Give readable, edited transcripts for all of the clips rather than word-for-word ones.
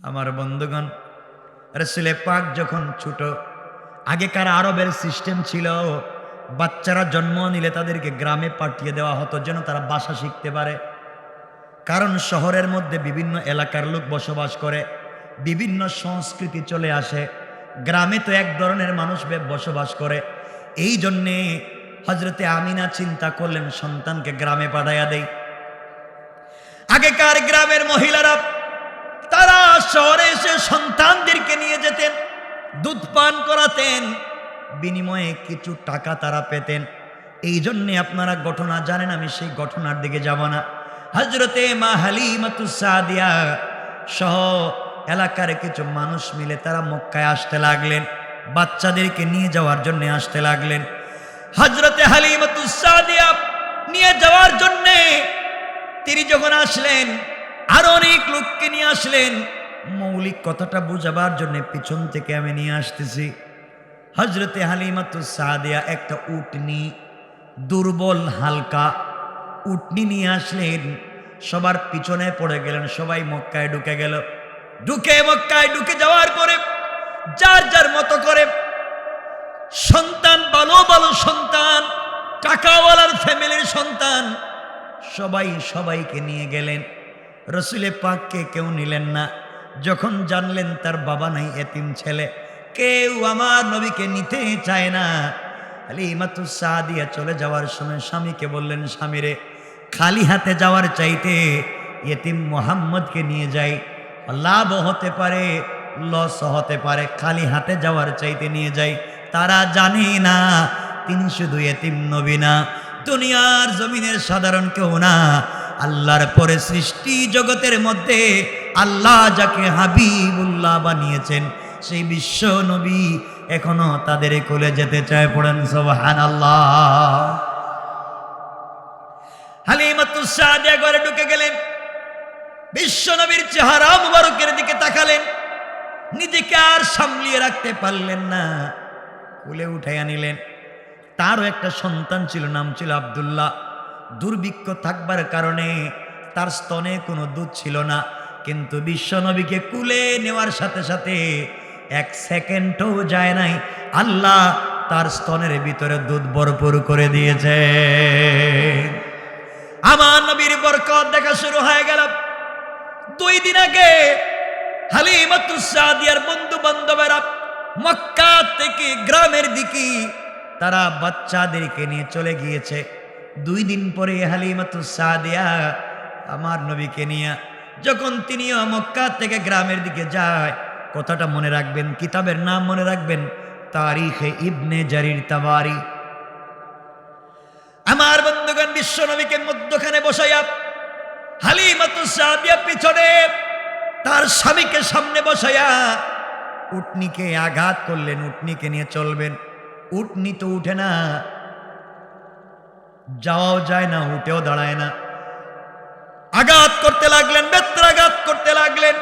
আমার বন্ধুগণ, রাসূলে পাক যখন ছোট, আগেকার আরবের সিস্টেম ছিল বাচ্চারা জন্ম নিলে তাদেরকে গ্রামে পাঠিয়ে দেওয়া হতো যেন তারা ভাষা শিখতে পারে। কারণ শহরের মধ্যে বিভিন্ন এলাকার লোক বসবাস করে, বিভিন্ন সংস্কৃতি চলে আসে, গ্রামে তো এক ধরনের মানুষ বসবাস করে। এই জন্যে হজরতে আমিনা চিন্তা করলেন সন্তানকে গ্রামে পাঠাইয়া দেই। আগেকার গ্রামের মহিলারা তারা শহরে এসে সন্তানদেরকে নিয়ে যেতেন, দুধ পান করাতেন, বিনিময়ে কিছু টাকা তারা পেতেন। এই জন্যে আপনারা ঘটনা জানেন, আমি সেই ঘটনার দিকে যাব না। হযরতে মা হালিমাতুস সাদিয়া সহ এলাকার কিছু মানুষ মিলে তারা মক্কায় আসতে লাগলেন, বাচ্চাদেরকে নিয়ে যাওয়ার জন্য আসতে লাগলেন। হযরতে হালিমাতুস সাদিয়া নিয়ে যাওয়ার জন্যে তিনি যখন আসলেন, আরো অনেক লোককে নিয়ে আসলেন। মৌলিক কথাটা বুঝাবার জন্য পিছন থেকে আমি নিয়ে আসতেছি। হযরতে হালিমাতুস সাদিয়া একটা উটনি, দুর্বল হালকা উটনি নিয়ে আসলেন, সবার পিছনে পড়ে গেলেন, সবাই মক্কায় ঢুকে গেল। মক্কায় ঢুকে যাওয়ার পরে যার যার মতো করে সন্তান, ভালো ভালো সন্তান, টাকাওয়ালার ফ্যামিলির সন্তান, সবাই সবাইকে নিয়ে গেলেন। রসুলে পাককে কেউ নিলেন না। যখন জানলেন তার বাবা নাই, এতিম ছেলে, কেউ আমার নবীকে নিতে চায় না। হালিমাতুস সাদিয়া চলে যাওয়ার সময় স্বামীকে বললেন, স্বামীরে, খালি হাতে যাওয়ার চাইতে এতিম মুহাম্মদকে নিয়ে যাই, লাভ হতে পারে লস হতে পারে, খালি হাতে যাওয়ার চাইতে নিয়ে যাই। তারা জানে না তিনি শুধু এতিম নবী না, দুনিয়ার জমিনের সাধারণ কেউ না, আল্লাহর পরে সৃষ্টি জগতের মধ্যে আল্লাহ যাকে হাবিবুল্লাহ বানিয়েছেন সেই বিশ্ব নবী এখনো তাদের কোলে যেতে চায়। পড়েন সুবহানাল্লাহ। হালিমাতুস সাদিয়া ঘরে ঢুকে গেলেন, বিশ্ব নবীর চেহারা মুবারকের দিকে তাকালেন, নিজেকে আর সামলিয়ে রাখতে পারলেন না, কোলে উঠাইয়া নিলেন। তারও একটা সন্তান ছিল, নাম ছিল আব্দুল্লাহ। দুর্ভিক্ষ থাকবার কারণে তার স্তনে কোনো দুধ ছিল না, কিন্তু বিশ্ব নবীকে কুলে নেওয়ার সাথে সাথে এক সেকেন্ডও যায় নাই, আল্লাহ তার স্তনের ভিতরে দুধ ভরপুর করে দিয়েছে। আমার নবীর বরকত দেখা শুরু হয়ে গেল। 2 দিন আগে হালিমাতুস সাদিয়ার বন্ধু বান্ধবেরা মক্কা থেকে গ্রামের দিকে তারা বাচ্চাদেরকে নিয়ে চলে গিয়েছে। 2 দিন পরে হালিমাতুস সাদিয়া আমার নবীকে নিয়ে যখন তিনিও মক্কা থেকে গ্রামের দিকে যায়, কথাটা মনে রাখবেন, কিতাবের নাম মনে রাখবেন, তারিখে ইবনে জারির তাবারি। আমার বন্ধুগণ, বিশ্ব নবীকে মধ্যখানে বসাইয়া হালিমাতুস সাদিয়া পিছনে, তার স্বামীকে সামনে বসাইয়া উটনিকে আঘাত করলেন। উটনিকে নিয়ে চলবেন, উটনি তো উঠে না, যাওয়াও যায় না, উঠেও দাঁড়ায় না। আঘাত করতে লাগলেন, বেত্রাঘাত করতে লাগলেন,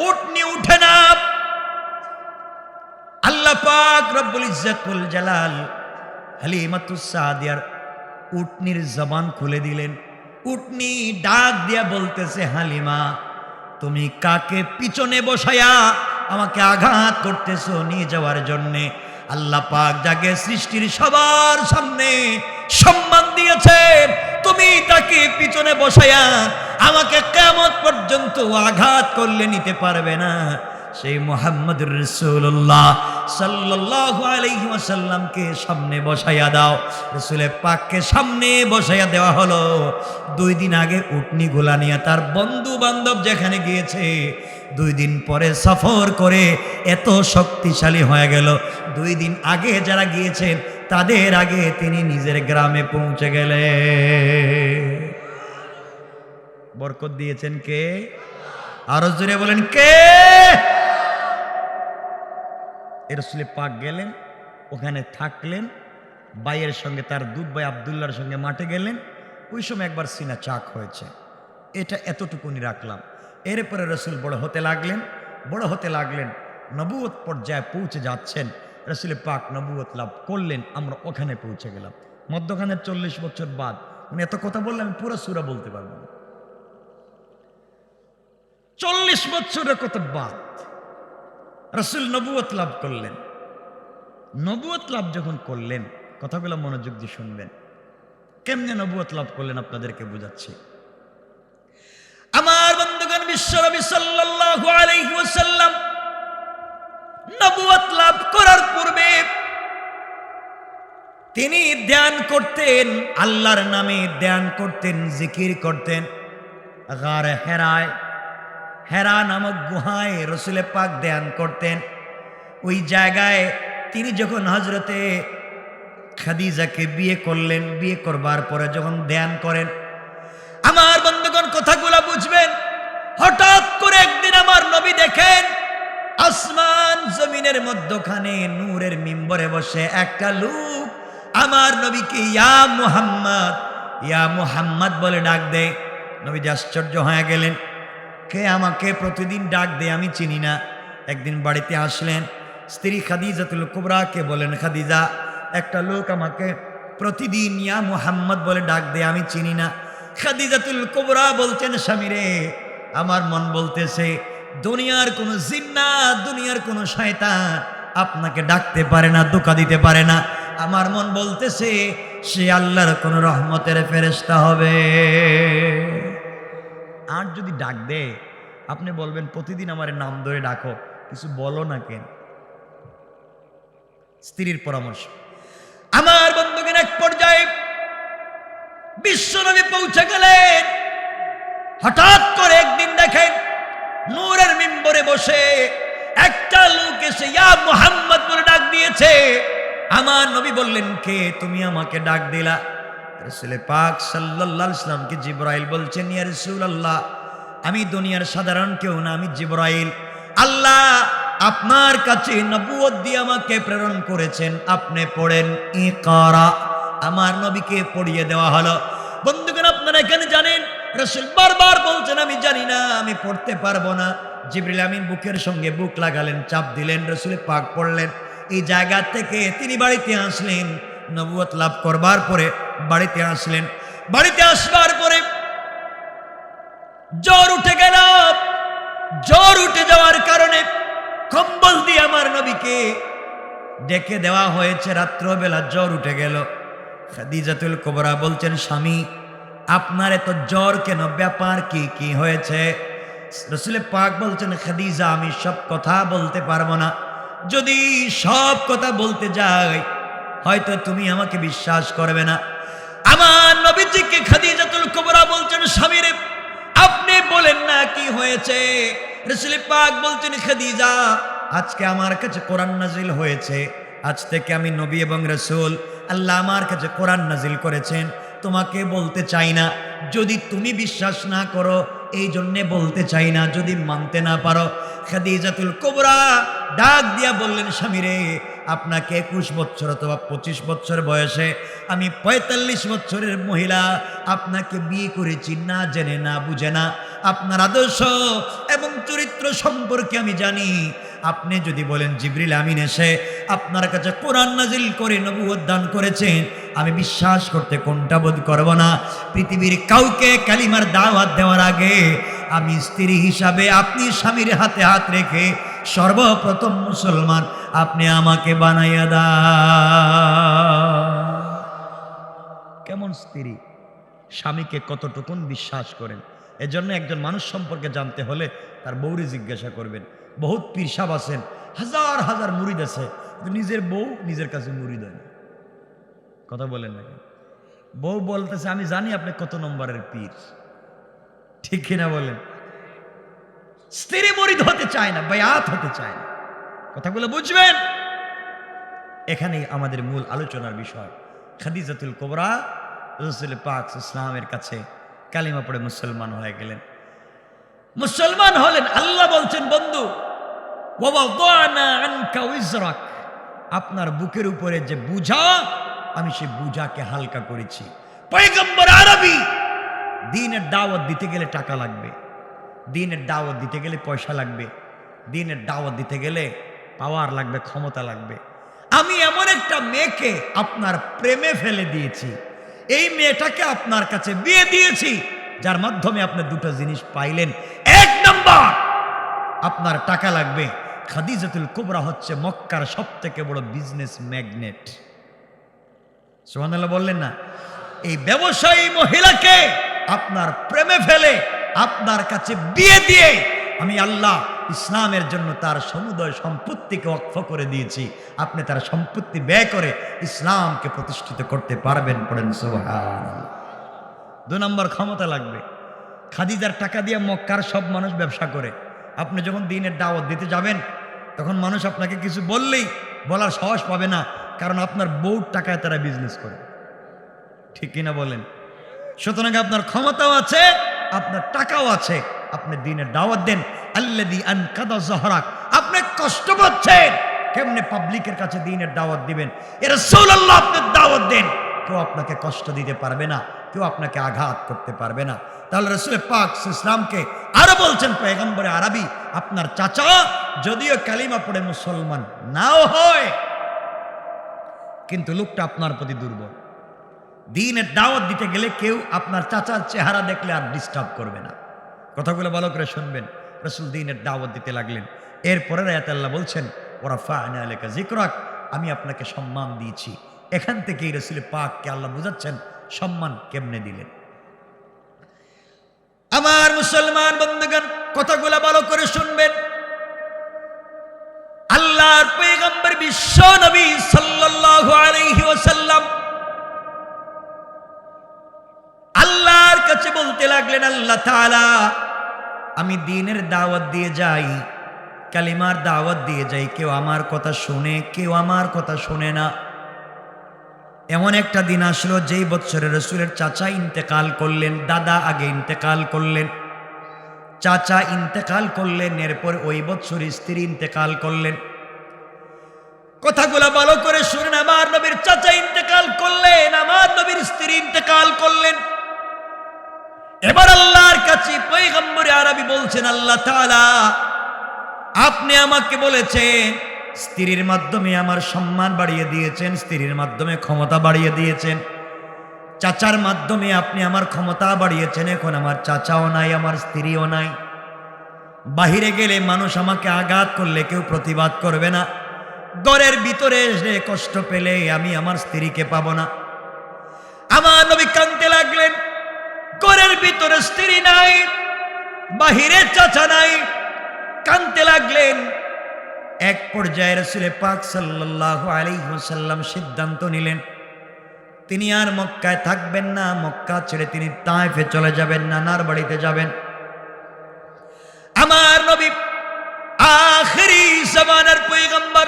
উটনি উঠে না। আল্লাহ পাক রব্বুল ইজ্জতুল জালাল হালিমাতুস সাদিয়ার উটনির জবান খুলে দিলেন। উটনি ডাক দিয়া বলতেছে, হালিমা, তুমি কাকে পিছনে বসায়া আমাকে আঘাত করতেছো নিয়ে যাওয়ার জন্যে? আল্লাহ পাক যাকে সৃষ্টির সবার সামনে সম্মান দিয়েছে, তুমি তাকে পিছনে বসায়া আমাকে কিয়ামত পর্যন্ত আঘাত করলে নিতে পারবে না। সেই মুহাম্মদুর রাসূলুল্লাহ সাল্লাল্লাহু আলাইহি ওয়াসাল্লামকে সামনে বসাইয়া দাও। রাসূলে পাককে সামনে বসাইয়া দেওয়া হলো। 2 দিন আগে উটনি গোলা নিয়ে তার বন্ধু বান্ধব যেখানে গিয়েছে, 2 দিন পরে সফর করে এত শক্তিশালী হয়ে গেল। 2 দিন আগে যারা গিয়েছেন তাদের আগে তিনি নিজের গ্রামে পৌঁছে গেলেন। বরকত দিয়েছেন কে? আরো জোরে বলেন কে? রাসূলে পাক গেলেন, ওখানে থাকলেন, ভাইয়ের সঙ্গে, তার দুধ ভাই আব্দুল্লাহর সঙ্গে মাঠে গেলেন। ওই সময় একবার সিনা চাক হয়েছে, এটা এতটুকুনি রাখলাম। এরপরে রাসূল বড় হতে লাগলেন, নবুয়ত পর্যায়ে পৌঁছে যাচ্ছেন। রাসূলে পাক নবুয়ত লাভ করলেন, আমরা ওখানে পৌঁছে গেলাম। মধ্যখানে 40 বছর বাদ। উনি এত কথা বললে আমি পুরো সূরা বলতে পারবো না। 40 বছরের কত বাদ রাসূল নবুয়ত লাভ করলেন। নবুয়ত লাভ যখন করলেন, কথাগুলো মনোযোগ দিয়ে শুনবেন, কেমনে নবুয়ত লাভ করলেন আপনাদেরকে বুঝাচ্ছি। আমার বন্ধুগণ, বিশ্বনবী সাল্লাল্লাহু আলাইহি ওয়াসাল্লাম নবুয়ত লাভ করার পূর্বে তিনি ধ্যান করতেন, আল্লাহর নামে ধ্যান করতেন, জিকির করতেন। গারে হেরায়, হেরা নামক গুহায় রসুল পাক ধ্যান করতেন। ওই জায়গায় তিনি যখন হযরতে খাদিজাকে বিয়ে করলেন, বিয়ে করবার পরে যখন ধ্যান করেন, আমার বন্ধুগণ কথাগুলো বুঝবেন, হঠাৎ করে একদিন আমার নবী দেখেন আসমান জমিনের মধ্যখানে নূরের মিম্বরে বসে একটা লোক আমার নবীকে ইয়া মুহাম্মদ, ইয়া মুহাম্মদ বলে ডাক দেয়। নবীজি আশ্চর্য হয়ে গেলেন, কে আমাকে প্রতিদিন ডাক দেয়, আমি চিনি না। একদিন বাড়িতে আসলেন, স্ত্রী খাদিজাতুল কুবরাকে বলেন, খাদিজা, একটা লোক আমাকে প্রতিদিন ইয়া মুহাম্মদ বলে ডাক দেয়, আমি চিনি না। খাদিজাতুল কুবরা বলছেন, স্বামী রে, আমার মন বলতেছে দুনিয়ার কোনো জিন্নাত, দুনিয়ার কোনো শয়তান আপনাকে ডাকতে পারে না, ধোঁকা দিতে পারে না। আমার মন বলতেছে সে আল্লাহর কোন রহমতের ফেরেশতা হবে। আর যদি ডাক দে, আপনি বলবেন প্রতিদিন আমার নাম ধরে ডাকো, কিছু বলো না কেন? স্ত্রীর পরামর্শ। আমার বন্ধুগণ, এক পর্যায়ে বিশ্বনবী পৌঁছে গেলেন। হঠাৎ করে একদিন দেখেন নূরের মিম্বরে বসে একটা লোক এসে ইয়া মুহাম্মদ বলে ডাক দিয়েছে। আমার নবী বললেন, কে তুমি আমাকে ডাক দিলা? রাসূল পাক সাল্লাল্লাহু আলাইহি ওয়াসাল্লামকে জিবরাইল বলছেন, ইয়া রাসূলুল্লাহ, আমি দুনিয়ার সাধারণ কেউ না, আমি জিবরাইল। আল্লাহ আপনার কাছে নবুয়ত দিয়ে আমাকে প্রেরণ করেছেন, আপনি পড়েন ইকরা। আমার নবীকে পড়িয়ে দেওয়া হলো। বন্ধুগণ, আপনারা এখানে জানেন রাসূল বারবার বলছেন আমি জানি না, আমি পড়তে পারবো না। জিবরিল আমিন বুকের সঙ্গে বুক লাগালেন, চাপ দিলেন, রাসূল পাক পড়লেন। এই জায়গা থেকে তিনি বাড়িতে আসলেন, নবুয়ত লাভ করবার পরে বাড়িতে আসলেন। বাড়িতে আসবার পরে জ্বর উঠে গেল। জ্বর উঠে যাওয়ার কারণে কম্বল দিয়ে আমার নবীকে ডেকে দেওয়া হয়েছে। রাত্রবেলা জ্বর উঠে গেল। খাদিজাতুল কুবরা বলছেন, স্বামী আপনার এত জ্বর কেন, ব্যাপার কি, কি হয়েছে? রাসূল পাক বলছেন, খাদিজা আমি সব কথা বলতে পারবো না, যদি সব কথা বলতে যাই হয়তো তুমি আমাকে বিশ্বাস করবে না। আমার নবীজিকে খাদিজাতুল কুবরা বলছেন, স্বামী রে আপনি বলেন না কি হয়েছে? রাসূল পাক বলছেন, খাদিজা আজকে আমার কাছে কোরআন নাজিল হয়েছে, আজ থেকে আমি নবী এবং রাসূল, আল্লাহ আমার কাছে কোরআন নাজিল করেছেন, তোমাকে বলতে চাই না। যদি তুমি বিশ্বাস না করো এই জন্যে বলতে চাই না, যদি মানতে না পারো। খাদিজাতুল কুবরা ডাক দিয়া বললেন, স্বামী রে আপনাকে 21 বছর অথবা 25 বছর বয়সে আমি 45 বছরের মহিলা আপনাকে বিয়ে করেছি, না জেনে না বুঝে না। আপনার আদর্শ এবং চরিত্র সম্পর্কে আমি জানি। আপনি যদি বলেন জিবরিল আমিন এসে আপনার কাছে কোরআন নাজিল করে নবুয়ত দান করেছেন, আমি বিশ্বাস করতে কোনটা বোধ করব না। পৃথিবীর কাউকে কালিমার দাওয়াত দেওয়ার আগে আমি স্ত্রী হিসাবে আপনি স্বামীর হাতে হাত রেখে সর্বপ্রথম মুসলমান আপনি আমাকে বানাইয়া দাও। কেমন স্ত্রী, স্বামীকে কতটুকুন বিশ্বাস করেন। এজন্য একজন মানুষ সম্পর্কে জানতে হলে তার বউরে জিজ্ঞাসা করবেন। বহুত পীর সাহেব আছেন, হাজার হাজার মুরিদ আছে, নিজের বউ নিজের কাছে মুরিদ হয় না। কথা বলেন না, বউ বলতেছে আমি জানি আপনি কত নম্বরের পীর, ঠিক কিনা বলেন? স্ত্রী মুরিদ হতে চায় না, বায়াত হতে চায় না। কথাগুলো বুঝবেন। এখানেই আমাদের মূল আলোচনার বিষয়। খাদিজাতুল কুবরা রাসূল পাক ইসলামের কাছে কালিমা পড়ে মুসলমান হয়ে গেলেন। মুসলমান হলেন। আল্লাহ বলছেন, বন্ধু ওয়াদানা আনকা উযরাক, আপনার বুকের উপরে যে বোঝা আমি সেই বোঝাকে হালকা করেছি। পয়গম্বর আরবি, দ্বীনের দাওয়াত দিতে গেলে টাকা লাগবে, দ্বীনের দাওয়াত দিতে গেলে পয়সা লাগবে, দ্বীনের দাওয়াত দিতে গেলে পাওয়ার লাগবে, ক্ষমতা লাগবে। আমি এমন একটা মেয়েকে আপনার প্রেমে ফেলে দিয়েছি, এই মেয়েটাকে আপনার কাছে বিয়ে দিয়েছি, যার মাধ্যমে আপনি দুটো জিনিস পাইলেন। এক নম্বর পর আপনার টাকা লাগবে। খাদিজাতুল কুবরা হচ্ছে মক্কার সবথেকে বড় বিজনেস ম্যাগনেট। সুবহানাল্লাহ বললেন না? এই ব্যবসায়ী মহিলাকে আপনার প্রেমে ফেলে আপনার কাছে বিয়ে দিয়ে আমি আল্লাহ ইসলামের জন্য তার সমুদয় সম্পত্তিকে ওয়াকফ করে দিয়েছি, আপনি তার সম্পত্তি ব্যয় করে ইসলামকে প্রতিষ্ঠিত করতে পারবেন। পড়েন সুবহানাল্লাহ। 2 নম্বর ক্ষমতা লাগবে। খাদিজার টাকা দিয়ে মক্কার সব মানুষ ব্যবসা করে। আপনি যখন দ্বীনের দাওয়াত দিতে যাবেন তখন মানুষ আপনাকে কিছু বললেই বলার সাহস পাবে না, কারণ আপনার বউর টাকায় তারা বিজনেস করে। ঠিক কিনা বলেন? সুতরাং আপনার ক্ষমতাও আছে, আপনার টাকাও আছে, আপনি দ্বীনের দাওয়াত দেন। আল্লাযী আনকাদা যহরাক, আপনি কষ্ট পাচ্ছেন, কেমনে পাবলিকের কাছে দ্বীনের দাওয়াত দিবেন? এ রাসূলুল্লাহ আপনি দাওয়াত দেন, কেউ আপনাকে কষ্ট দিতে পারবে না, কেউ আপনাকে আঘাত করতে পারবে না। তাহলে রাসূল পাক ইসলামকে আরো বলছেন, পয়গম্বরে আরবি আপনার চাচা যদিও কালিমা পড়ে মুসলমান নাও হয়, কিন্তু লোকটা আপনার প্রতি দুর্বল। দ্বীনের দাওয়াত দিতে গেলে কেউ আপনার চাচার চেহারা দেখলে আর ডিস্টার্ব করবে না। কথাগুলো ভালো করে শুনবেন। রাসূল দ্বীনের দাওয়াত দিতে লাগলেন। এরপরের আয়াতে আল্লাহ বলছেন, ওয়ারাফা'না আলাইকা যিকরাক, আমি আপনাকে সম্মান দিয়েছি। এখান থেকেই রাসূল পাককে আল্লাহ বুঝাচ্ছেন সম্মান কেমনে দিলেন। আমার মুসলমান বন্ধুগণ, কথাগুলো ভালো করে শুনবেন। আল্লাহর পয়গম্বর বিশ্ব নবী সাল্লাল্লাহু আলাইহি ওয়াসাল্লাম আল্লাহর কাছে বলতে লাগলেন, আল্লাহ তাআলা আমি দ্বীনের দাওয়াত দিয়ে যাই, কালিমার দাওয়াত দিয়ে যাই, কেউ আমার কথা শুনে, কেউ আমার কথা শুনে না। এমন একটা দিন আসলো যেই বছরে রাসূলের চাচা ইন্তেকাল করলেন, দাদা আগে ইন্তেকাল করলেন, চাচা ইন্তেকাল করলেন, এরপর ওই বছর স্ত্রী ইন্তেকাল করলেন। কথাগুলো ভালো করে শুনেন। আমার নবীর চাচা ইন্তেকাল করলেন, আমার নবীর স্ত্রী ইন্তেকাল করলেন। এবার আল্লাহর কাছে পয়গম্বরে আরবি বলছেন, আল্লাহ তাআলা আপনি আমাকে বলেছেন, স্ত্রীর মাধ্যমে আমার সম্মান বাড়িয়ে দিয়েছেন, স্ত্রীর মাধ্যমে ক্ষমতা বাড়িয়ে দিয়েছেন, চাচার মাধ্যমে আপনি আমার ক্ষমতা বাড়িয়েছেন। এখন আমার চাচাও নাই, আমার স্ত্রীও নাই। বাহিরে গেলে মানুষ আমাকে আঘাত করলে কেউ প্রতিবাদ করবে না, ঘরের ভিতরে এসে কষ্ট পেলে আমি আমার স্ত্রীকে পাবো না। আমার নবী কাঁদতে লাগলেন, ঘরের ভিতরে স্ত্রী নাই, বাহিরে চাচা নাই, কাঁদতে লাগলেন। এক পর্যায়ে রাসূল পাক সাল্লাল্লাহু আলাইহি ওয়াসাল্লাম সিদ্ধান্ত নিলেন তিনি আর মক্কায় থাকবেন না, মক্কা ছেড়ে তিনি তায়েফে চলে যাবেন, নানার বাড়িতে যাবেন। আমার নবী আখেরি জামানার পয়গম্বর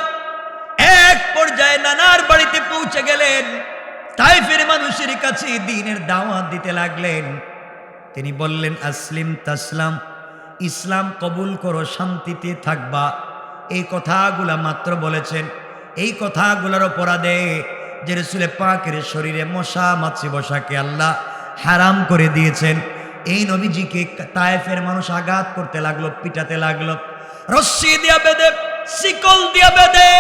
এক পর্যায়ে নানার বাড়িতে পৌঁছে গেলেন। তায়েফের মানুষের কাছে দ্বীনের দাওয়াত দিতে লাগলেন। তিনি বললেন, আসলিম তাসলাম, ইসলাম কবুল করো, শান্তিতে থাকবা। এই কথাগুলা মাত্র বলেছেন। এই কথাগুলোর অপরাধে যে রাসূল পাকের শরীরে মশা মাছি বসাকে আল্লাহ হারাম করে দিয়েছেন, এই নবীজিকে তায়েফের মানুষ আঘাত করতে লাগলো, পিটাতে লাগলো, রশ্মি দিয়া বেঁধে, শিকল দিয়া বেঁধে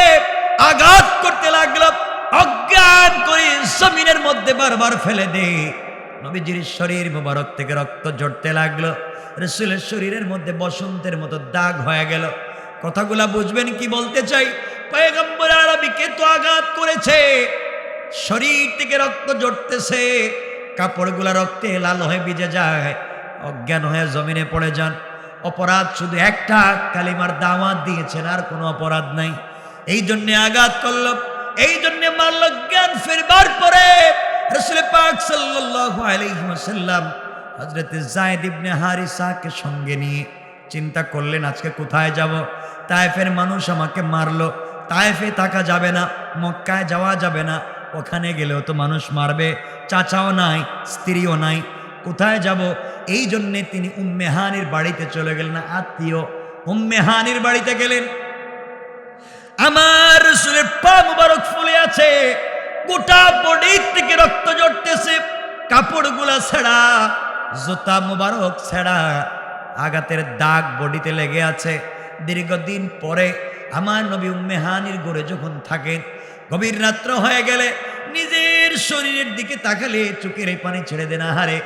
আঘাত করতে লাগলো, অজ্ঞান করে জমিনের মধ্যে বারবার ফেলে দে। নবীজির শরীর মুবারক থেকে রক্ত ঝরতে লাগলো, রাসূলের শরীরের মধ্যে বসন্তের মতো দাগ হয়ে গেল। কথাগুলা বুঝবেন কি বলতে চাই? পয়গম্বর আরবিকে তো আঘাত করেছে, শরীর থেকে রক্ত ঝরতেছে, কাপড়গুলা রক্তে লাল হয়ে ভিজে যায়, অজ্ঞান হয়ে জমিনে পড়ে যান। অপরাধ শুধু একটা, কালিমার দাওয়াত দিয়েছেন, আর কোনো অপরাধ নাই। এই জন্য আঘাত করল, এই জন্য মারল। জ্ঞান ফিরবার পরে রাসূল পাক সাল্লাল্লাহু আলাইহি ওয়াসাল্লাম হযরত যায়েদ ইবনে হারিসাকে সঙ্গে নিয়ে চিন্তা করলেন, আজকে কোথায় যাব? তায়েফের মানুষ আমাকে মারলো, তায়েফে থাকা যাবে না, মক্কায় যাওয়া যাবে না, ওখানে গেলেও তো মানুষ মারবে, চাচাও নাই, স্ত্রীও নাই, কোথায় যাব? এই জন্যে তিনি উম্মে হানির বাড়িতে চলে গেলেন, আত্মীয় উম্মে হানির বাড়িতে গেলেন। আমার রাসূলের পা মুবারক ফুলে আছে, গোটা বডি থেকে রক্ত ঝরতেছে, কাপড়গুলা ছেঁড়া, জুতা মুবারক ছেঁড়া, আঘাতের দাগ বডিতে লেগে আছে। দীর্ঘদিন পরে আমার নবী উম্মে হানির ঘরে যখন থাকেন, গভীর রাত্র হয়ে গেলে নিজের শরীরের দিকে তাকালে চোখের পানি ছেড়ে দেন। আহারে,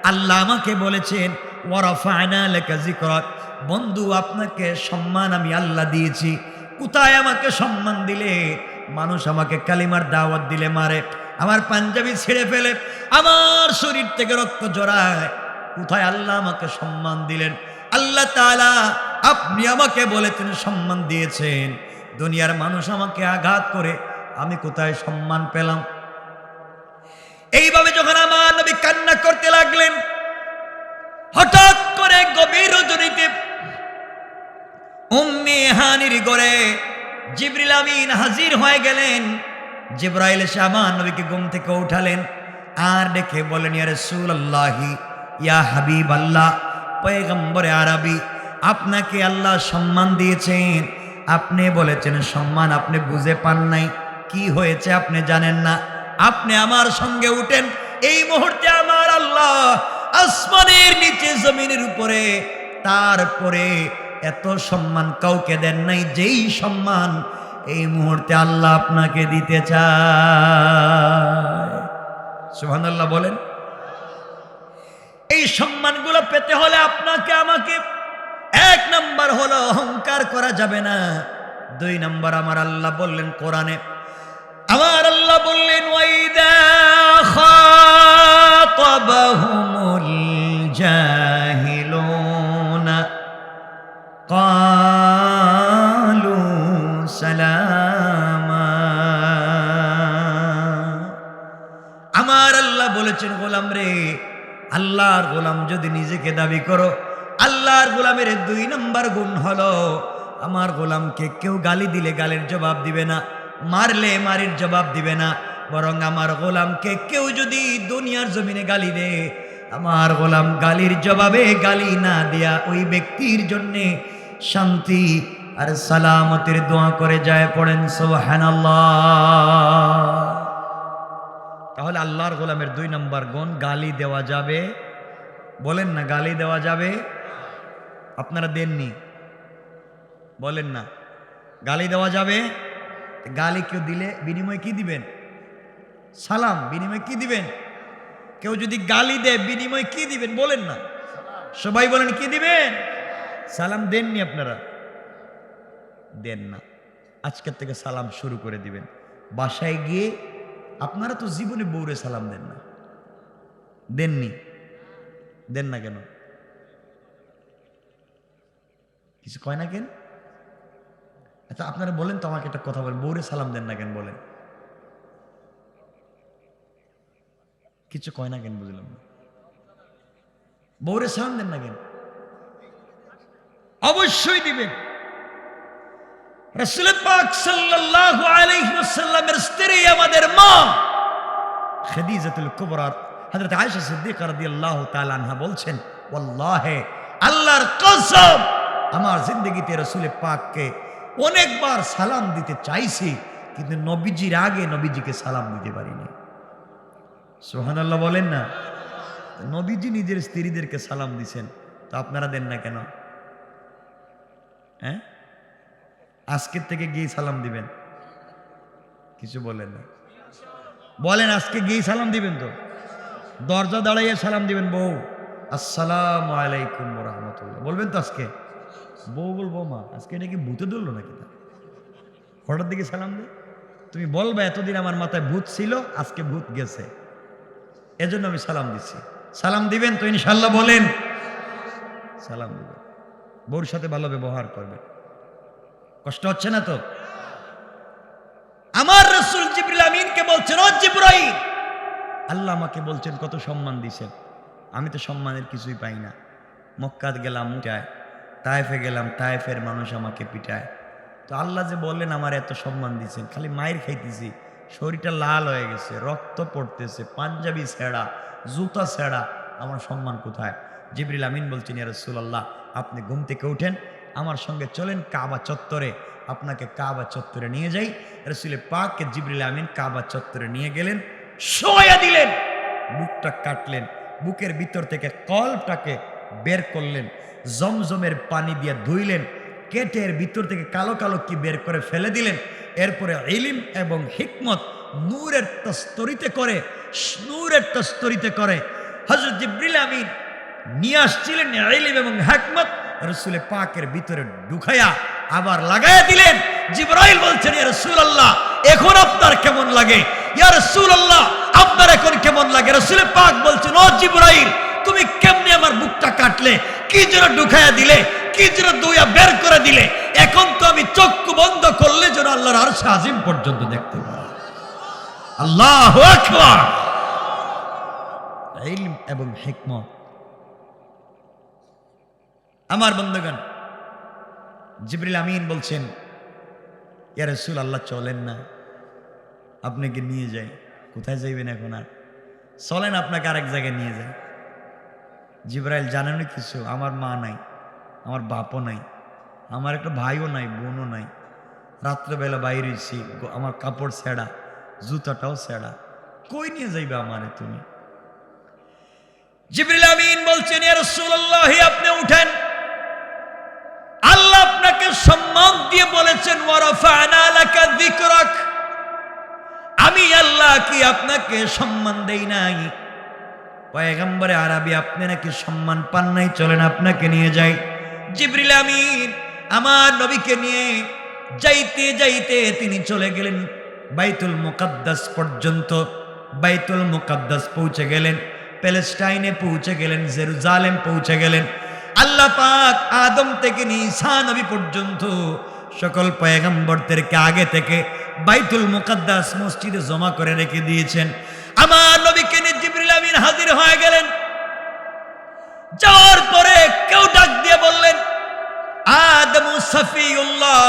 আল্লাহ আমাকে বলেছেন ওয়ারাফা'না লাকা যিকরাক, বন্ধু আপনাকে সম্মান আমি আল্লাহ দিয়েছি, কোথায় আমাকে সম্মান দিলে? মানুষ আমাকে কালিমার দাওয়াত দিলে মারে, আমার পাঞ্জাবি ছেড়ে ফেলে, আমার শরীর থেকে রক্ত জড়ায়, কোথায় আল্লাহ আমাকে সম্মান দিলেন? আল্লাহ তাআলা আপনি আমাকে বলেছেন সম্মান দিয়েছেন, দুনিয়ার মানুষ আমাকে আঘাত করে আমি কোথায় সম্মান পেলাম? এইভাবে যখন আমার নবী কান্না করতে লাগলেন, হঠাৎ করে গভীর রজনীতে উম্মে হানির ঘরে জিবরিল আমিন হাজির হয়ে গেলেন। জিবরাইল এসে আমার নবীকে ঘুম থেকে উঠালেন আর ডেকে বলেন, ইয়া রাসূলুল্লাহি, ইয়া হাবিবাল্লাহ, পয়গম্বরে আরবি, আপনাকে আল্লাহ সম্মান দিয়েছেন, আপনি বলেছেন সম্মান আপনি বুঝে পান নাই, কি হয়েছে আপনি জানেন না, আপনি আমার সঙ্গে উঠেন। এই মুহূর্তে আমার আল্লাহ আসমানের নিচে জমিনের উপরে, তারপরে এত সম্মান কাউকে দেন নাই যেই সম্মান এই মুহূর্তে আল্লাহ আপনাকে দিতে চায়। সুবহানাল্লাহ বলেন। এই সম্মানগুলো পেতে হলে আপনাকে আমাকে, এক নাম্বার হলো অহংকার করা যাবে না। দুই নাম্বার আমার আল্লাহ বললেন কোরআনে, আমার আল্লাহ বললেন, ওয়াইদা খাতাবাহুমুল জাহিলুনা ক্বালু সালামা। আমার আল্লাহ বলেছেন, গোলাম রে, আল্লাহর গোলাম যদি নিজেকে দাবি করো, আল্লাহর গোলামের দুই নম্বর গুণ হলো, আমার গোলামকে কেউ গালি দিলে গালির জবাব দিবে না, মারলে মারির জবাব দিবে না, বরং আমার গোলামকে কেউ যদি দুনিয়ার জমিনে গালি দে, আমার গোলাম গালির জবাবে গালি না দেয়া ওই ব্যক্তির জন্যে শান্তি আর সালামতের দোয়া করে যায়। পড়েন সুবহানাল্লাহ। তাহলে আল্লাহর গোলামের দুই নম্বর গুণ, গালি দেওয়া যাবে। বলেন না, গালি দেওয়া যাবে? আপনারা দেননি, বলেন না, গালি দেওয়া যাবে? গালি কেউ দিলে বিনিময়ে কি দিবেন? সালাম। বিনিময়ে কি দিবেন? কেউ যদি গালি দেয় বিনিময়ে কি দিবেন? বলেন না, সবাই বলেন কি দিবেন? সালাম। দেননি আপনারা, দেন না, আজকের থেকে সালাম শুরু করে দিবেন। বাসায় গিয়ে আপনারা তো জীবনে বউরে সালাম দেন না, দেননি, দেন না কেন? কিছু কয় না কেন? আচ্ছা আপনারা বলেন তো, আমাকে একটা কথা বলেন, বউরে সালাম দেন না কেন? বলেন, কিছু কয় না কেন? বুঝলাম না, বউরে সালাম দেন না কেন? অবশ্যই দিবেন। রাসূল পাক সাল্লাল্লাহু আলাইহি ওয়াসাল্লামের স্ত্রী আমাদের মা খাদিজাতুল কুবরা হযরত আয়েশা সিদ্দিকা রাদিয়াল্লাহু তাআলা আনহা বলছেন, ওয়াল্লাহি, আল্লাহর কসম, আমার জিন্দেগিতে রাসূল পাককে অনেকবার সালাম দিতে চাইছি, কিন্তু নবীজির আগে নবীজিকে সালাম দিতে পারিনি। সুবহানাল্লাহ বলেন না। নবীজি নিজের স্ত্রীদেরকে সালাম দিছেন, তো আপনারা দেন না কেন? হ্যাঁ, আজকের থেকে গিয়ে সালাম দিবেন? কিছু বলেন না, বলেন আজকে গিয়ে সালাম দিবেন তো? দরজা দাঁড়াইয়ে সালাম দিবেন, বউ আসসালামু আলাইকুম ওয়া রাহমাতুল্লাহ বলবেন তো আজকে? বউ বলবো, মা আজকে নাকি ভূতে ধরলো নাকি, তা হঠাৎ দিকে সালাম দে? তুমি বলবে এতদিন আমার মাথায় ভূত ছিল, আজকে ভূত গেছে, এজন্য আমি সালাম দিচ্ছি। সালাম দিবেন তো ইনশাল্লাহ? বলেন সালাম দিবেন, বউর সাথে ভালো ব্যবহার করবেন। কষ্ট হচ্ছে না তো? আমার রাসূল জিবরিল আমিনকে বলছেন, ও জিবরাইল, আল্লাহ আমাকে বলছেন কত সম্মান দিয়েছেন, আমি তো সম্মানের কিছুই পাই না। মক্কাত গেলাম পিটায়, তায়েফে গেলাম, তায়েফের মানুষ আমাকে পিটায়, তো আল্লাহ যে বললেন আমার এত সম্মান দিয়েছেন, খালি মায়ের খাইতেছি, শরীরটা লাল হয়ে গেছে, রক্ত পড়তেছে, পাঞ্জাবি ছেঁড়া, জুতা ছেঁড়া, আমার সম্মান কোথায়? জিবরিল আমিন বলছেন, ইয়া রাসূলুল্লাহ, আপনি ঘুম থেকে উঠেন, আমার সঙ্গে চলেন কাবা চত্বরে, আপনাকে কাবা চত্বরে নিয়ে যাই। রাসূল পাককে জিবরিল আমিন কাবা চত্বরে নিয়ে গেলেন, শোয়া দিলেন, বুকটা কাটলেন, বুকের ভিতর থেকে কলটাকে বের করলেন, জমজমের পানি দিয়ে ধুইলেন, কেটের ভিতর থেকে কালো কালো কি বের করে ফেলে দিলেন। এরপরে ইলম এবং হিকমত নূরের তস্তরিতে করে হযরত জিবরিল আমিন নিয়ে আসছিলেন ইলম এবং হিকমত রসুলে পাকের ভিতরে ঢুকাইয়া আবার লাগাইয়া দিলেন। জিবরাইল বলছেন, ইয়া রাসূলুল্লাহ এখন আপনার কেমন লাগে? ইয়া রাসূলুল্লাহ আপনার এখন কেমন লাগে? রসুলে পাক বলছেন, ও জিবরাইল তুমি কেমনে আমার বুকটা কাটলে, কি যেন ঢুকাইয়া দিলে, কি যেন দুইয়া বের করে দিলে, এখন তো আমি চক্ষু বন্ধ করলে যেন আল্লাহর আরশ আজিম পর্যন্ত দেখতে পাই। আল্লাহু আকবার। ইলম এবং হিকমত। আমার বন্ধুগণ, জিবরিল আমিন বলছেন, ইয়া রাসূলুল্লাহ চলেন না, আপনাকে নিয়ে যাই। কোথায় যাইবেন এখন? আর চলেন আপনাকে আরেক জায়গায় নিয়ে যাই। জিবরাইল জানেন কিছু, আমার মা নাই, আমার বাপও নাই, আমার একটা ভাইও নাই, বোনও নাই, রাত্রেবেলা বাইরে হইছি, আমার কাপড় ছেঁড়া, জুতাটাও ছেঁড়া, কই নিয়ে যাইবে আমারে তুমি? জিবরিল আমিন বলছেন, ইয়া রাসূলুল্লাহ আপনি উঠেন, আল্লাহ আপনাকে সম্মান দিয়ে বলেছেন ওয়া রাফা'না লাকা যিকরাক, আমি আল্লাহ কি আপনাকে সম্মান দেই নাই? পয়গম্বরে আরবি আপনি নাকি সম্মান পান নাই, চলেন আপনাকে নিয়ে যাই। জিবরিল আমিন আমার নবীকে নিয়ে যাইতে যাইতে তিনি চলে গেলেন বাইতুল মুকাদ্দাস পর্যন্ত। বাইতুল মুকাদ্দাস পৌঁছে গেলেন, প্যালেস্টাইনে পৌঁছে গেলেন, জেরুজালেম পৌঁছে গেলেন। আল্লাহ পাক আদম থেকে নিয়ে ঈসা নবী পর্যন্ত সকল পয়গম্বরদেরকে আগে থেকে বাইতুল মুকাদ্দাস মসজিদে জমা করে রেখে দিয়েছেন। আমার নবীকে নিয়ে জিবরিল আমিন হাজির হয়ে গেলেন। যাওয়ার পরে কেউ ডাক দিয়ে বললেন, আদম সফিউল্লাহ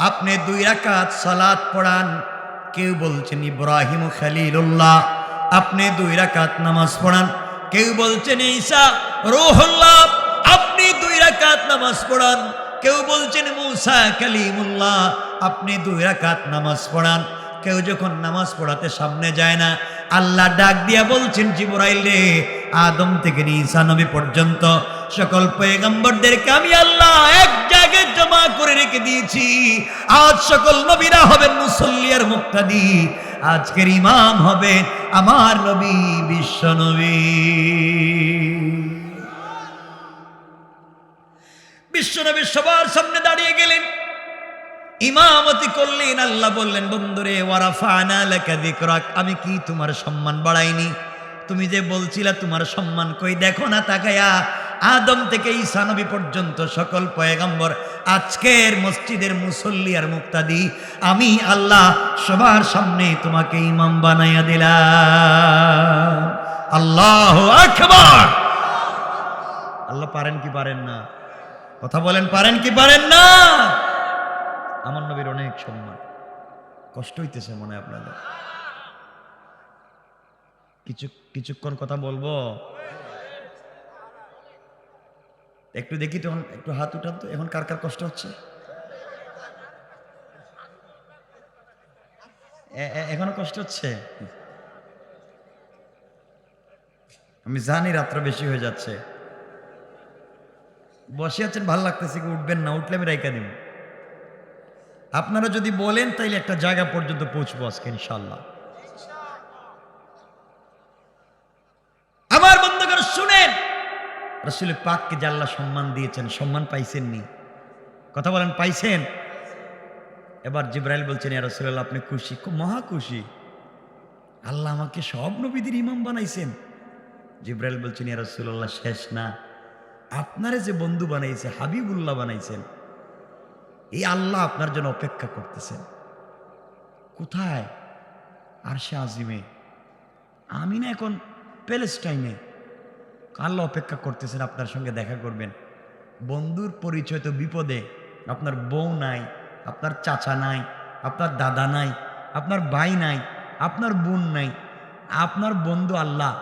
আপনি 2 রাকাত সালাত পড়ান। কেউ বলছেন ইব্রাহিম খলিলুল্লাহ আপনি 2 রাকাত নামাজ পড়ান। কেউ বলছেন ঈসা রূহুল্লাহ আপনি 2 রাকাত নামাজ পড়ান। কেউ বলছেন মুসা কালিমুল্লাহ আপনি 2 রাকাত নামাজ পড়ান। কেউ যখন নামাজ পড়াতে সামনে যায় না, আল্লাহ ডাক দিয়া বলছেন, জিবরাইল রে, আদম থেকে নিয়ে ঈসা নবী পর্যন্ত সকল পয়গম্বরদেরকে আমি আল্লাহ এক জায়গায় জমা করে রেখে দিয়েছি। আজ সকল নবীরা হবেন মুসল্লি আর মুক্তাদি। আজকের ইমাম হবে আমার নবী বিশ্ব নবী। বিশ্ব নবী সবার সামনে দাঁড়িয়ে গেলেন, ইমামতি করলেন। আল্লাহ বললেন, বন্ধুরে ওয়া রাফা'না লাকা যিকরাক, আমি কি তোমার সম্মান বাড়াইনি? তুমি যে বলছিলা তোমার সম্মান কই, দেখো না তাকায়া আদম থেকে ঈসা নবী পর্যন্ত সকল পয়গম্বর আজকের মসজিদের মুসল্লি আর মুক্তাদি আমি আল্লাহ সবার সামনে তোমাকে ইমাম বানাইয়া দিলাম। আল্লাহু আকবার। আল্লাহ পারেন কি পারেন না? কথা বলেন, পারেন কি পারেন না? আমার নবীর অনেক সম্মান। কষ্ট হইতেছে মনে হয় আপনাদের? কিছুক্ষণ কথা বলবো, একটু দেখি তখন, একটু হাত উঠান তো। এখন কার কার কষ্ট হচ্ছে? এখনো কষ্ট হচ্ছে? আমি জানি রাত্র বেশি হয়ে যাচ্ছে। বসে আছেন, ভাল লাগতেছে কি? উঠবেন না? উঠলে আমি রাইকা দিব। আপনারা যদি বলেন তাইলে একটা জায়গা পর্যন্ত পৌঁছবো আজকে ইনশাআল্লাহ। আমার বন্ধুগণ শুনেন, রাসূল পাককে যে আল্লাহ সম্মান দিয়েছেন, সম্মান পাইছেননি? কথা বলেন, পাইছেন? এবার জিবরাইল বলছেন, ইয়া রাসূলুল্লাহ আপনি খুশি? খুব মহা খুশি। আল্লাহ আমাকে সব নবীদের ইমাম বানাইছেন। জিবরাইল বলছেন, ইয়া রাসূলুল্লাহ শেষ না, আপনারে যে বন্ধু বানাইছে, হাবিবুল্লাহ বানাইছেন, এই আল্লাহ আপনার জন্য অপেক্ষা করতেছেন। কোথায়? আরশে আজিমে। আমি না এখন প্যালেস্টাইনে। আল্লাহ অপেক্ষা করতেছেন, আপনার সঙ্গে দেখা করবেন। বন্ধুর পরিচয় তো বিপদে। আপনার বউ নাই, আপনার চাচা নাই, আপনার দাদা নাই, আপনার ভাই নাই, আপনার বোন নাই। আপনার বন্ধু আল্লাহ।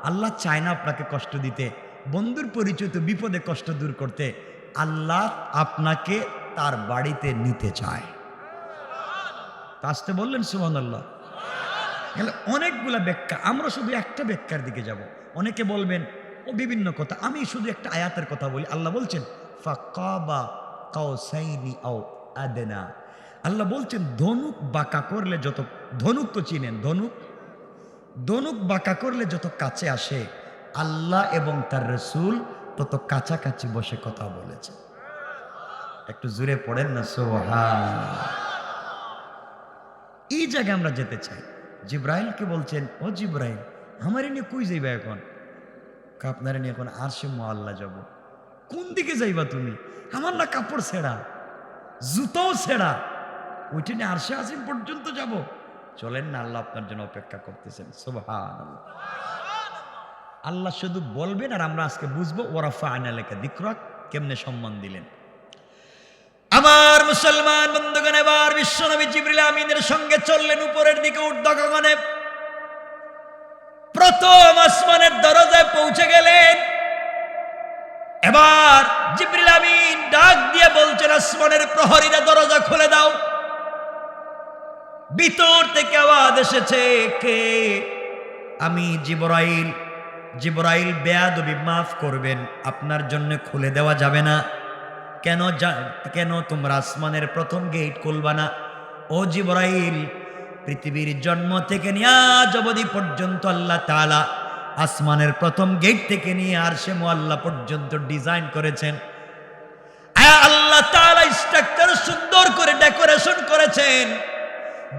আল্লাহ চায় না আপনাকে কষ্ট দিতে। বন্ধুর পরিচয় তো বিপদে কষ্ট দূর করতে। আল্লাহ আপনাকে তার বাড়িতে নিতে চায়। আসতে বললেন সুবহানাল্লাহ। অনেকগুলা ব্যাখ্যা, আমরা শুধু একটা ব্যাখ্যার দিকে যাব। অনেকে বলবেন ও বিভিন্ন কথা, আমি শুধু একটা আয়াতের কথা বলি। আল্লাহ বলছেন ফাকাবা কাউসাইনি আও আদনা। আল্লাহ বলছেন ধনুক বাঁকা করলে যত, ধনুক তো চিনেন, ধনুক বাঁকা করলে যত কাছে আসে, আল্লাহ এবং তার রাসূল তত কাছাকাছি বসে কথা বলেছে। একটু জোরে পড়েন না সুবহান। এই জায়গায় আমরা যেতে চাই। জিব্রাইলকে বলছেন, ও জিব্রাইল, আমারে নিয়ে কই যাইবা এখন? আপনারে নিয়ে এখন আরশে মুআল্লা যাব। কোন দিকে যাইবা তুমি? আমার না কাপড় ছেঁড়া, জুতাও ছেঁড়া, ওইটা নিয়ে আরশে আজিম পর্যন্ত যাব? চলেন না, আল্লাহ আপনার জন্য অপেক্ষা করতেছেন। সুবহানাল্লাহ। আল্লাহ শুধু বলবেন আর আমরা আজকে বুঝবো ওয়ারাফা'না লাকা যিকরাক কেমনে সম্মান দিলেন। আমার মুসলমান বন্ধুগণ, এবার বিশ্বনবী জিবরিল আমিনের সঙ্গে চললেন উপরের দিকে, ঊর্ধ্ব গগনে। প্রথম আসমানের দরজায় পৌঁছে গেলেন। এবার জিবরিল আমিন ডাক দিয়ে বলছেন, আসমানের প্রহরীরা দরজা খুলে দাও। ভিতর থেকে আওয়াজ এসেছে, কে? আমি জিবরাইল। জিবরাইল, বেয়াদবি মাফ করবেন, আপনার জন্য খুলে দেওয়া যাবে না। কেন তোমরা আসমানের প্রথম গেট খুলবা না? ও জিবরাইল, পৃথিবীর জন্ম থেকে নিয়ে আজ অবধি পর্যন্ত আল্লাহ তাআলা আসমানের প্রথম গেট থেকে নিয়ে আরশে মুআল্লা পর্যন্ত ডিজাইন করেছেন। আল্লাহ তাআলা স্ট্রাকচার সুন্দর করে ডেকোরেশন করেছেন।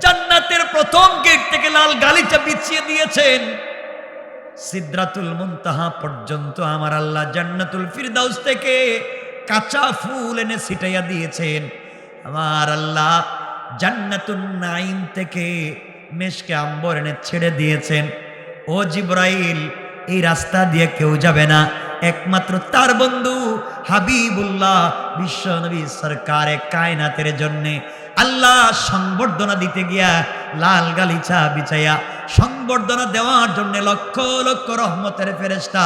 জান্নাতের প্রথম গেট থেকে লাল গালিচা বিছিয়ে দিয়েছেন। সিদরাতুল মুনতাহা পর্যন্ত আমার আল্লাহ জান্নাতুল ফিরদাউস থেকে কাঁচা ফুল এনে ছিটাইয়া দিয়েছেন। আমার আল্লাহ জান্নাতুন নাঈম থেকে মেশকে আম্বর এনে ছেড়ে দিয়েছেন। ও জিবরাইল, এই রাস্তা দিয়ে কেউ যাবে না, একমাত্র তার বন্ধু হাবিবুল্লাহ বিশ্বনবী সরকারে কায়নাতের জন্য আল্লাহ সংবর্ধনা দিতে গিয়া লাল গালিচা বিছাইয়া সংবর্ধনা দেওয়ার জন্য লক্ষ লক্ষ রহমতের ফেরেশতা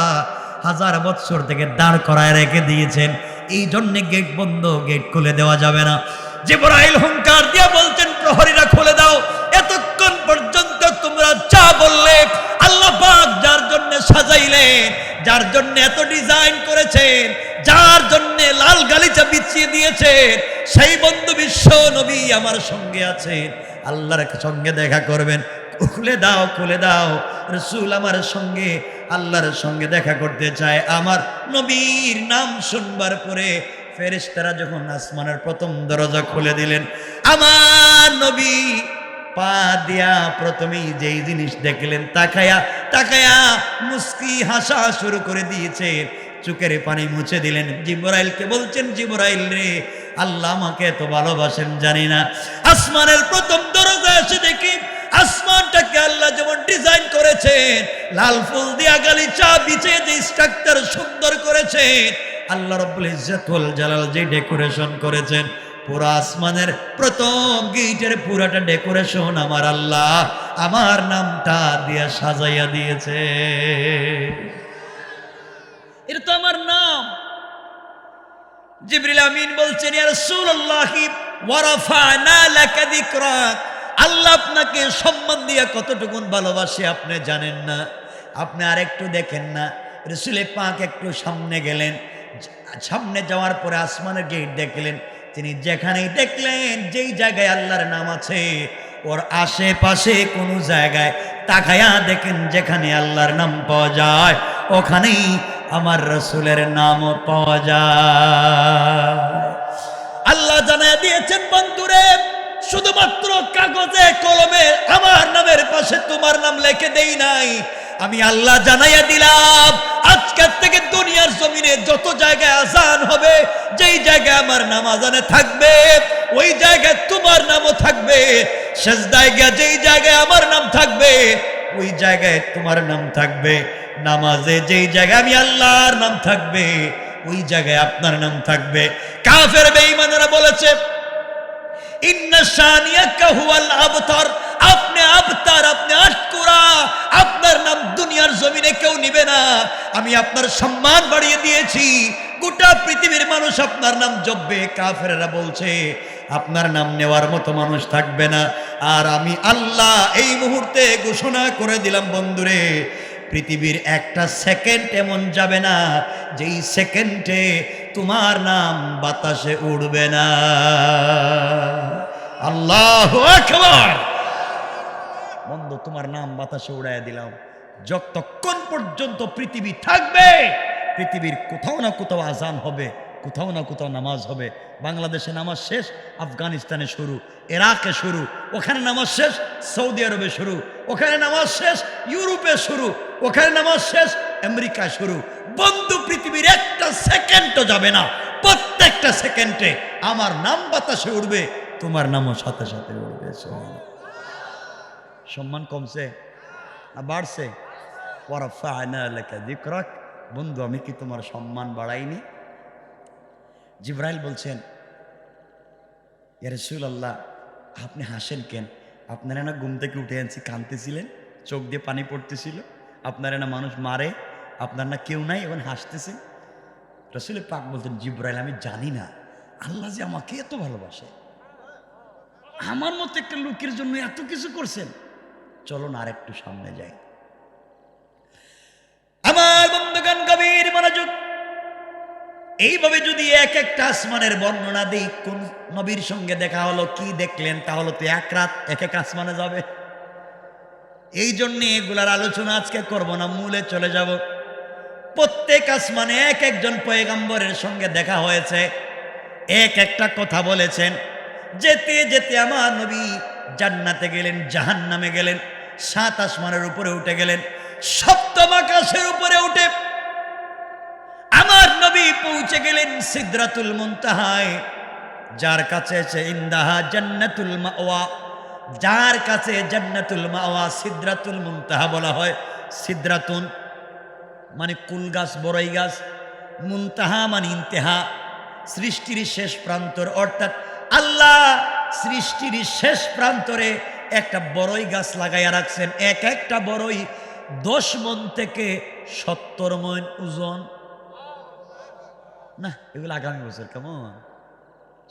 হাজার বছর থেকে দাঁড় করায় রেখে দিয়েছেন। এই জন্য গেট বন্ধ, গেট খুলে দেওয়া যাবে না। জিবরাইল হুঙ্কার দিয়ে বলছেন, প্রহরীরা খুলে দাও। এতক্ষণ পর্যন্ত তোমরা যা বললে, আল্লাহ পাক যার জন্য সাজাইলেন, যার জন্য এত ডিজাইন করেছেন, যার জন্য লাল গালিচা বিছিয়ে দিয়েছেন, সেই বন্ধু বিশ্ব নবী আমার সঙ্গে আছেন। আল্লাহর সঙ্গে দেখা করবেন। খুলে দাও, খুলে দাও। রাসূল আমার সঙ্গে আল্লাহর সঙ্গে দেখা করতে চায়। আমার নবীর নাম শুনবার পরে ফেরেশতারা যখন আসমানের প্রথম দরজা খুলে দিলেন, আমার নবী পা দিয়া প্রথমেই যেই জিনিস দেখলেন, তাকায়া তাকায়া মুস্কি হাসা শুরু করে দিয়েছে। চোখের পানি মুছে দিলেন। জিবরাইলকে বলছেন, জিবরাইল রে, আল্লাহ আমাকে এত ভালোবাসেন জানি না। আসমানের প্রথম দরজা এসে দেখি আসমানটাকে আল্লাহ যেমন ডিজাইন করেছেন, লাল ফুল দিয়া গালিচা বিছিয়ে যে স্ট্রাকচার সুন্দর করেছেন, আল্লাহ রাব্বুল ইজ্জত ওয়াল জালাল যে ডেকোরেশন করেছেন, পুরা আসমানের প্রথম গেটের পুরাটা ডেকোরেশন আমার আল্লাহ আমার নামটা দিয়ে সাজাইয়া দিয়েছে। এটা তো আমার নাম। জিবরিল আমিন বলছেন, ইয়া রাসূলুল্লাহ ওয়া রাফা'না লাকা যিকরাক, আল্লাহ আপনাকে সম্মান দিয়ে কতটুকুন ভালোবাসে আপনি জানেন না। আপনি আরেকটু দেখেন না। রাসূল পাক একটু সামনে গেলেন। সামনে যাওয়ার পরে আসমানের গেট দেখলেন। তিনি যেখানেই দেখলেন যেই জায়গায় আল্লাহর নাম আছে, ওর আশেপাশে কোনো জায়গায় তাকায়া দেখেন যেখানে আল্লাহর নাম পাওয়া যায়, ওখানেই আমার রাসূলের নামও পাওয়া যায়। আল্লাহ জানায়া দিয়েছেন, বন্ধুরে, শুধুমাত্র কাগজে কলমে আমার নামের পাশে তোমার নাম লিখে দেই নাই, আমি আল্লাহ জানাইয়া দিলাম আজকের থেকে দুনিয়ার জমিনে যত জায়গায় আজান হবে, যেই জায়গায় আমার নাম আজানে থাকবে, ওই জায়গায় তোমার নামও থাকবে। সেজদায় গিয়া যেই জায়গায় আমার নাম থাকবে, ওই জায়গায় তোমার নাম থাকবে। নামাজে যেই জায়গায় আমি আল্লাহর নাম থাকবে, ওই জায়গায় আপনার নাম থাকবে। কাফের বেঈমানেরা বলেছে, ইন্না শানিয়াকা হুয়াল আবতার, আপনি আবতার, আপনি আটকুরা, আপনার নাম দুনিয়ার জমিনে কেউ নিবে না। আমি আপনার সম্মান বাড়িয়ে দিয়েছি, গোটা পৃথিবীর মানুষ আপনার নাম জপবে। কাফেররা বলছে আপনার নাম নেওয়ার মতো মানুষ থাকবে না। আর আমি আল্লাহ এই মুহূর্তে ঘোষণা করে দিলাম, বন্ধুরে, পৃথিবীর একটা সেকেন্ড এমন যাবে না যেই সেকেন্ডে তোমার নাম বাতাসে উড়বে না। আল্লাহু আকবার। বন্ধু, তোমার নাম বাতাসে উড়াইয়া দিলাম। যতক্ষণ পর্যন্ত পৃথিবী থাকবে, পৃথিবীর কোথাও না কোথাও আজান হবে, কোথাও না কোথাও নামাজ হবে। বাংলাদেশে নামাজ শেষ, আফগানিস্তানে শুরু, ইরাকে শুরু, ওখানে নামাজ শেষ, সৌদি আরবে শুরু, ওখানে নামাজ শেষ, ইউরোপে শুরু, ওখানে নামাজ শেষ, আমেরিকায় শুরু। বন্ধু, পৃথিবীর একটা সেকেন্ডও যাবে না, প্রত্যেকটা সেকেন্ডে আমার নাম বাতাসে উঠবে, তোমার নামও সাথে সাথে উঠবে। সম্মান কমছে না বাড়ছে? ওয়ারাফা'না লাকা যিকরাক। বন্ধু, আমি কি তোমার সম্মান বাড়াইনি? জিবরাইল বলছেন, ইয়া রাসূলুল্লাহ, আপনি হাসেন কেন? আপনারা না ঘুম থেকে উঠে আনছি, কাঁদতেছিলেন, চোখ দিয়ে পানি পড়তেছিল, আপনারা না মানুষ মারে, আপনার না কেউ নাই, এখন হাসতেছেন। রাসূল পাক বলতেন, জিবরাইল, আমি জানি না আল্লাহ যে আমাকে এত ভালোবাসে, আমার মতো একটা লোকের জন্য এত কিছু করছেন। চলো না আরেকটু সামনে যাই। আমার বন্ধুগণ, গভীর মনোযোগ। এইভাবে যদি এক একটা আসমানের বর্ণনা দিই, কোন নবীর সঙ্গে দেখা হলো, কি দেখলেন, তাহলে তো এক রাত এক এক আসমানে যাবে। এই জন্য এগুলার আলোচনা আজকে করব না, মূলে চলে যাব। প্রত্যেক আসমানে এক একজন পয়গম্বরের সঙ্গে দেখা হয়েছে, এক একটা কথা বলেছেন। যেতে যেতে আমার নবী জান্নাতে গেলেন, জাহান্নামে গেলেন, 7 আসমানের উপরে উঠে গেলেন, 7ম আকাশের উপরে উঠে আমার নবী পৌঁছে গেলেন সিদরাতুল মুনতাহায়, যার কাছে আছে ইনদাহা জান্নাতুল মাওয়া, যার কাছে জান্নাতুল মাওয়া, সিদরাতুল মুনতাহা বলা হয়। সিদরাতুন মানে কুল গাছ, বড়ই গাছ, মুনতাহা মানে ইন্তেহা, সৃষ্টির শেষ প্রান্তর। অর্থাৎ আল্লাহ সৃষ্টির শেষ প্রান্তরে একটা বড়ই গাছ লাগাইয়া রাখছেন। এক একটা বড়ই 10 মণ থেকে 70 মণ ওজন। না, এগুলো আগামী বছর। কেমন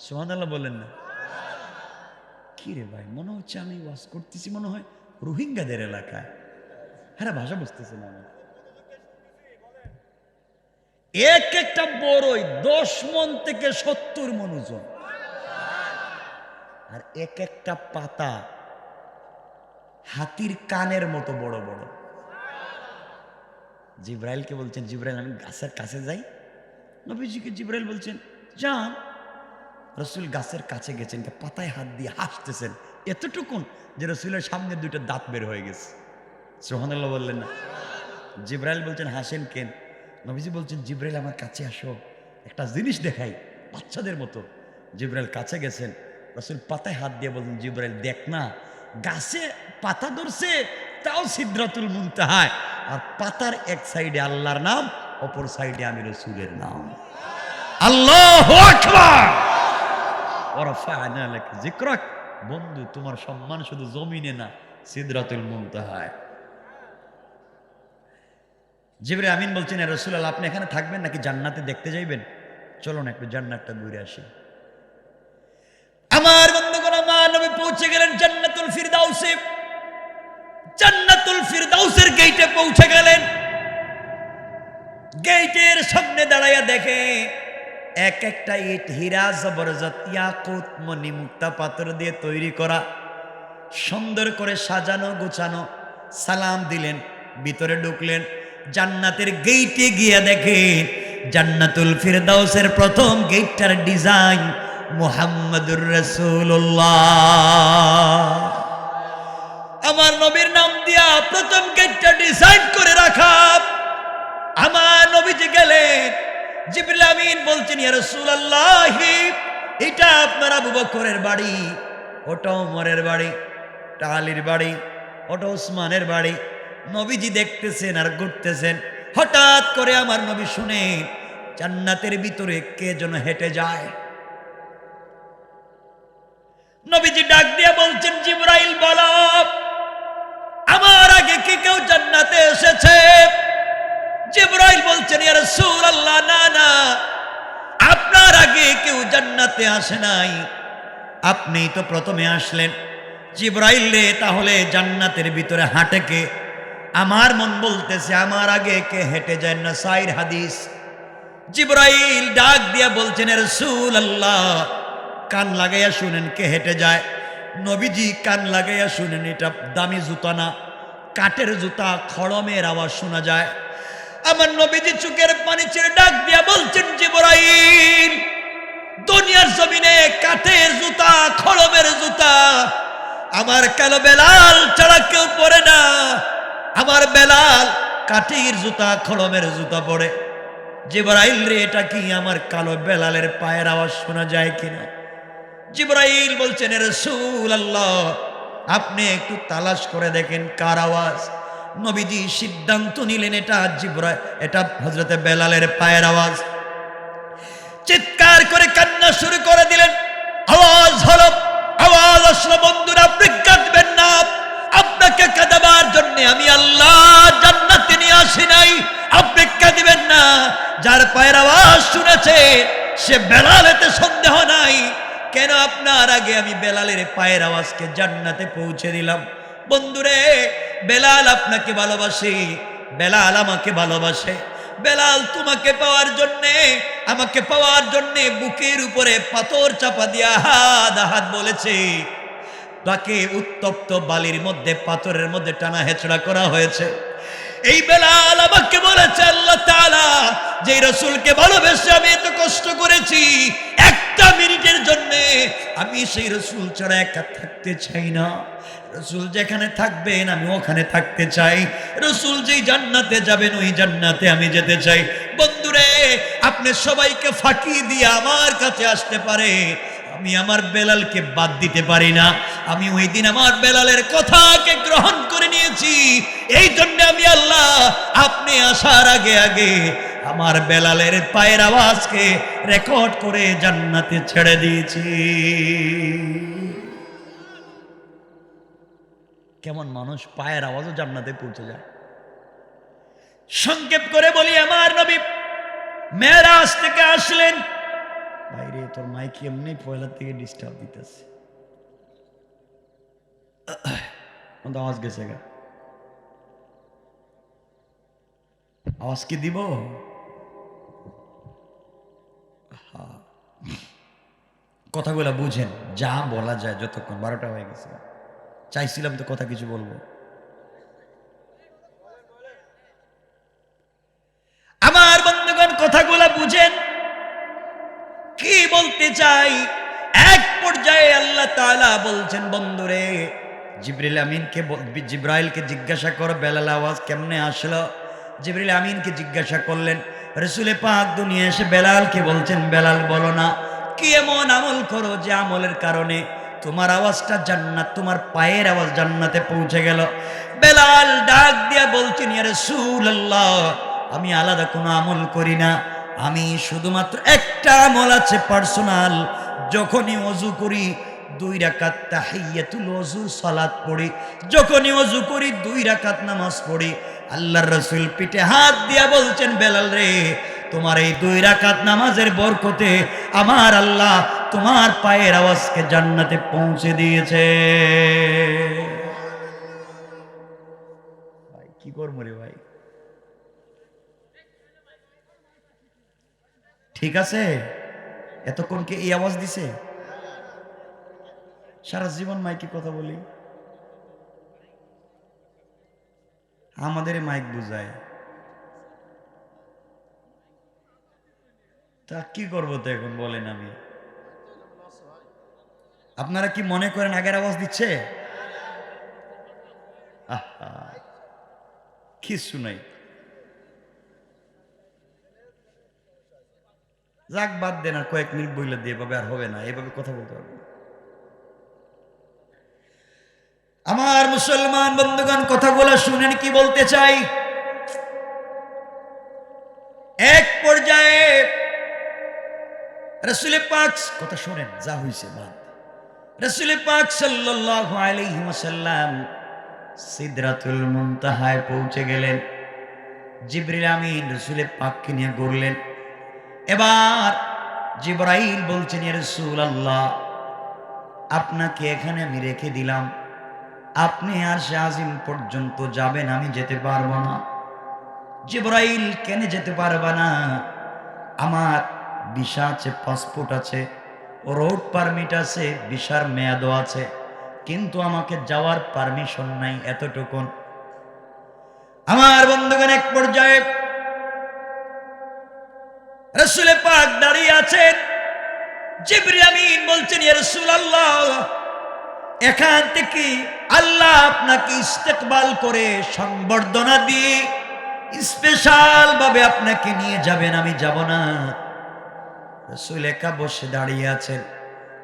সুবহানাল্লাহ বললেন না? কি রে ভাই, মনে হচ্ছে আমি ওয়াজ করতেছি মনে হয় রোহিঙ্গাদের এলাকায়। হ্যাঁ, ভাষা বুঝতেছে না আমি। এক একটা বড়ই 10 মণ থেকে 70 মণ ওজন, আর এক একটা পাতা হাতির কানের মতো বড় বড়। জিবরাইলকে বলছেন, জিবরাইল, আমি গাছের কাছে যাই। নবীজিকে জিবরাইল বলছেন, যান। রসুল গাছের কাছে গেছেন, পাতায় হাত দিয়ে হাসতেছেন এতটুকুন যে রসুলের সামনে 2টা দাঁত বের হয়ে গেছে। সুবহানাল্লাহ বললেন না? জিবরাইল বলছেন, হাসেন কেন? নবীজি বলছেন, জিবরাইল, আমার কাছে আসো, একটা জিনিস দেখাই, বাচ্চাদের মতো। জিবরাইল কাছে গেছেন, রসুল পাতায় হাত দিয়ে বলছেন, জিবরাইল, দেখ না, গাছে পাতা ধরছে, তাও সিদরাতুল মুনতাহায়, আর পাতার এক সাইডে আল্লাহর নাম, অপর সাইডে আমি রসুলের নাম। আল্লাহু আকবার। ওয়ারাফা'না লাকা যিকরাক। বন্ধু, তোমার সম্মান শুধু জমিনে না, সিদরাতুল মুনতাহায়। জিবরাইল আমিন বলছেন, ইয়া রাসূলুল্লাহ, আপনি এখানে থাকবেন নাকি জান্নাতে দেখতে যাইবেন? চলো না একটু জান্নাতটা ঘুরে আসি। আমার বন্ধুগণ, আমার নবী পৌঁছে গেলেন জান্নাতুল ফিরদাউসে। জান্নাতুল ফিরদাউসের গেটে পৌঁছে গেলেন। গেটের সামনে দাঁড়াইয়া দেখে এক একটা ইট হীরা জবরদস্ত ইয়াকুত মণি মুক্তা পাথর দিয়ে তৈরি করা, সুন্দর করে সাজানো গোছানো। সালাম দিলেন, ভিতরে ঢুকলেন। জান্নাতের গেটে গিয়ে দেখে জান্নাতুল ফিরদাউসের প্রথম গেটটার ডিজাইন মুহাম্মাদুর রাসূলুল্লাহ, আমার নবীর নাম দিয়া প্রথম গেটটা ডিজাইন করে রাখা। আমার নবীজি গেলেন, জিবরিল আমিন বলছেন, ইয়া রাসূলুল্লাহ, এটা আপনার আবু বকরের বাড়ি, ওটা ওমরের বাড়ি, ওটা আলীর বাড়ি, ওটা ওসমানের বাড়ি। নবীজি দেখতেছেন আর ঘুরতেছেন। হঠাৎ করে আমার নবী শুনে জান্নাতের ভিতরে কে যেন হেঁটে যায়। নবীজি ডাক দিয়ে বলছেন, জিবরাইল, বলো, আমার আগে কি কেউ জান্নাতে এসেছে? জিবরাইল বলছেন, ইয়া রাসূলুল্লাহ, না না, আপনার আগে কেউ জান্নাতে আসে নাই, আপনিই তো প্রথমে আসলেন। জিবরাইল রে, তাহলে জান্নাতের ভিতরে হাঁটে কে? আমার মন বলতেছে আমার আগে কে হেঁটে যায় না। 4 হাদিস। জিবরাইল ডাক দিয়া বলছেন, ইয়া রাসূলুল্লাহ, কান লাগাইয়া শুনেন কে হেঁটে যায়। নবীজি কান লাগাইয়া শুনেন, এটা দামি জুতা না, কাঠের জুতা, খড়মের আওয়াজ শোনা যায়। আমার নবীজি চোখের পানি ছেড়ে ডাক দিয়া বলছেন, জিবরাইল, দুনিয়ার জমিনে কাঠের জুতা, খড়মের জুতা আমার কালো বেলাল ছাড়া কেউ পরে না। আমার বেলাল কাঠের জুতা, খড়মের জুতা পরে। জিবরাইল রে, এটা কি আমার কালো বেলালের পায়ের আওয়াজ শোনা যায় কিনা? জিবরাইল বলছেন, রাসূলুল্লাহ, আপনি একটু তালাশ করে দেখেন কার আওয়াজ। নবীজি সিদ্ধান্ত নিলেন এটা হযরতে বেলালের পায়ের আওয়াজ। চিৎকার করে কান্না শুরু করে দিলেন। আওয়াজ হলো, আওয়াজ আসলো, বন্ধুরা আপনি কাঁদবেন না, আপনাকে কাঁদাবার জন্য আমি আল্লাহ জান্নাতে নিয়ে আসি নাই, আপনি কাঁদবেন না। যার পায়ের আওয়াজ শুনেছে সে বেলাল, এতে সন্দেহ নাই। কেন আপনার আগে আমি বেলালের পায়ের আওয়াজকে জান্নাতে পৌঁছে দিলাম। বন্ধুরে, বেলাল আপনাকে ভালোবাসে, বেলাল আমাকে ভালোবাসে। বেলাল তোমাকে পাওয়ার জন্যে, আমাকে পাওয়ার জন্যে বুকের উপরে পাথর চাপা দিয়া হাত বলেছে। তাকে উত্তপ্ত বালির মধ্যে, পাথরের মধ্যে টানা হেঁচড়া করা হয়েছে। এই বেলাল আমাকে বলেছে, আল্লাহ তাআলা যে রাসূলকে ভালোবেসে আমি এত কষ্ট করেছি, একটা মিনিটের জন্য আমি সেই রাসূল ছাড়া একা থাকতে চাই না। রাসূল যেখানে থাকবেন আমি ওখানে থাকতে চাই। রাসূল যেই জান্নাতে যাবেন ওই জান্নাতে আমি যেতে চাই। বন্ধুরে, আপনি সবাইকে ফাঁকি দিয়ে আমার কাছে আসতে পারে, আমি আমার বেলালকে বাদ দিতে পারি না। আমি ওই দিন আমার বেলালের কথাকে গ্রহণ করে নিয়েছি। এই জন্য আমি আল্লাহ আপনি আসার আগে আগে আমার বেলালের পায়ের আওয়াজকে রেকর্ড করে জান্নাতে ছেড়ে দিয়েছি। কেমন মানুষ, পায়ের আওয়াজও জান্নাতে পৌঁছে যায়। সংক্ষেপ করে বলি, আমার নবী মেরাজ থেকে আসলেন। বাইরে তোর মাইক এমনি পয়লা থেকে ডিস্টার্ব দিতেছে, আওয়াজ গেছে গা, আওয়াজ কি দিব? কথাগুলো বুঝেন, যা বলা যায় যতক্ষণ 12টা হয়ে গেছে। চাইছিলাম তো কথা কিছু বলবো। আমার বন্ধুগণ, কথাগুলো বুঝেন, কি বলতে চাই। এক পর্যায়ে আল্লাহ তাআলা বলছেন, বন্ধুরে জিব্রাইলকে জিজ্ঞাসা করো বেলাল আওয়াজ কেমনে আসলো। জিবরিল আমিনকে জিজ্ঞাসা করলেন। রাসূল পাক দুনিয়া এসে বেলালকে বলছেন, বেলাল বলো না কি এমন আমল করো যে আমলের কারণে তোমার আওয়াজটা জান্নাত, তোমার পায়ের আওয়াজ জান্নাতে পৌঁছে গেল। বেলাল ডাক দিয়া বলছেন, ইয়া রাসূলুল্লাহ, আমি আলাদা কোনো আমল করি না, আমি শুধুমাত্র একটা আমল আছে পার্সোনাল। যখনই ওযু করি 2 রাকাত তাহিয়াতুল ওযু সালাত পড়ি, যখনই ওযু করি 2 রাকাত নামাজ পড়ি। আল্লাহর রাসূল পিঠে হাত দিয়া বলছেন, বেলাল রে, তোমার এই 2 রাকাত নামাজের বরকতে আমার আল্লাহ তোমার পায়ের আওয়াজকে জান্নাতে পৌঁছে দিয়েছে। ভাই কি করব রে ভাই, ঠিক আছে? এতক্ষণ কি এই আওয়াজ দিছে? সারা জীবন মাইকে কথা বলি, আমাদের মাইক বুঝায়, তা কি করবো তো এখন বলেন। আমি আপনারা কি মনে করেন আগের আওয়াজ দিচ্ছে? কিছু নাই, যাক বাদ দেন, আর কয়েক মিনিট বইলে দিয়ে এভাবে আর হবে না, এভাবে কথা বলতে পারবো না। আমার মুসলমান বন্ধুগণ, কথাগুলো শুনেন কি বলতে চাই। এক পর্যায়ে রাসূল পাক, কথা শুনেন, যা হইছে বাদ। রাসূল পাক সাল্লাল্লাহু আলাইহি ওয়াসাল্লাম সিদরাতুল মুনতাহায় পৌঁছে গেলেন। জিবরিল আমিন রাসূল পাককে নিয়ে ঘুরলেন। এবার জিবরাইল বলছেন, ইয়া রাসূলুল্লাহ, আপনাকে এখানে আমি রেখে দিলাম, আপনি আরশে আজিম পর্যন্ত যাবেন, আমি যেতে পারবো না। জিবরাইল, কেন যেতে পারবা না? আমার ভিসা আছে, পাসপোর্ট আছে, রোড পারমিট আছে, ভিসার মেয়াদও আছে, কিন্তু আমাকে যাওয়ার পারমিশন নাই। এতটুকুন। আমার বন্ধুগণ, এক পর্যায়ে রাসূল পাক দাঁড়িয়ে আছেন। জিবরিল আমিন বলছেন, ইয়া রাসূলুল্লাহ, এখান থেকে আল্লাহ আপনাকে ইস্তেকবাল করে সংবর্ধনা দিয়ে স্পেশাল ভাবে আপনাকে নিয়ে যাবেন, আমি যাব না। রাসূল একা বসে দাঁড়িয়ে আছেন।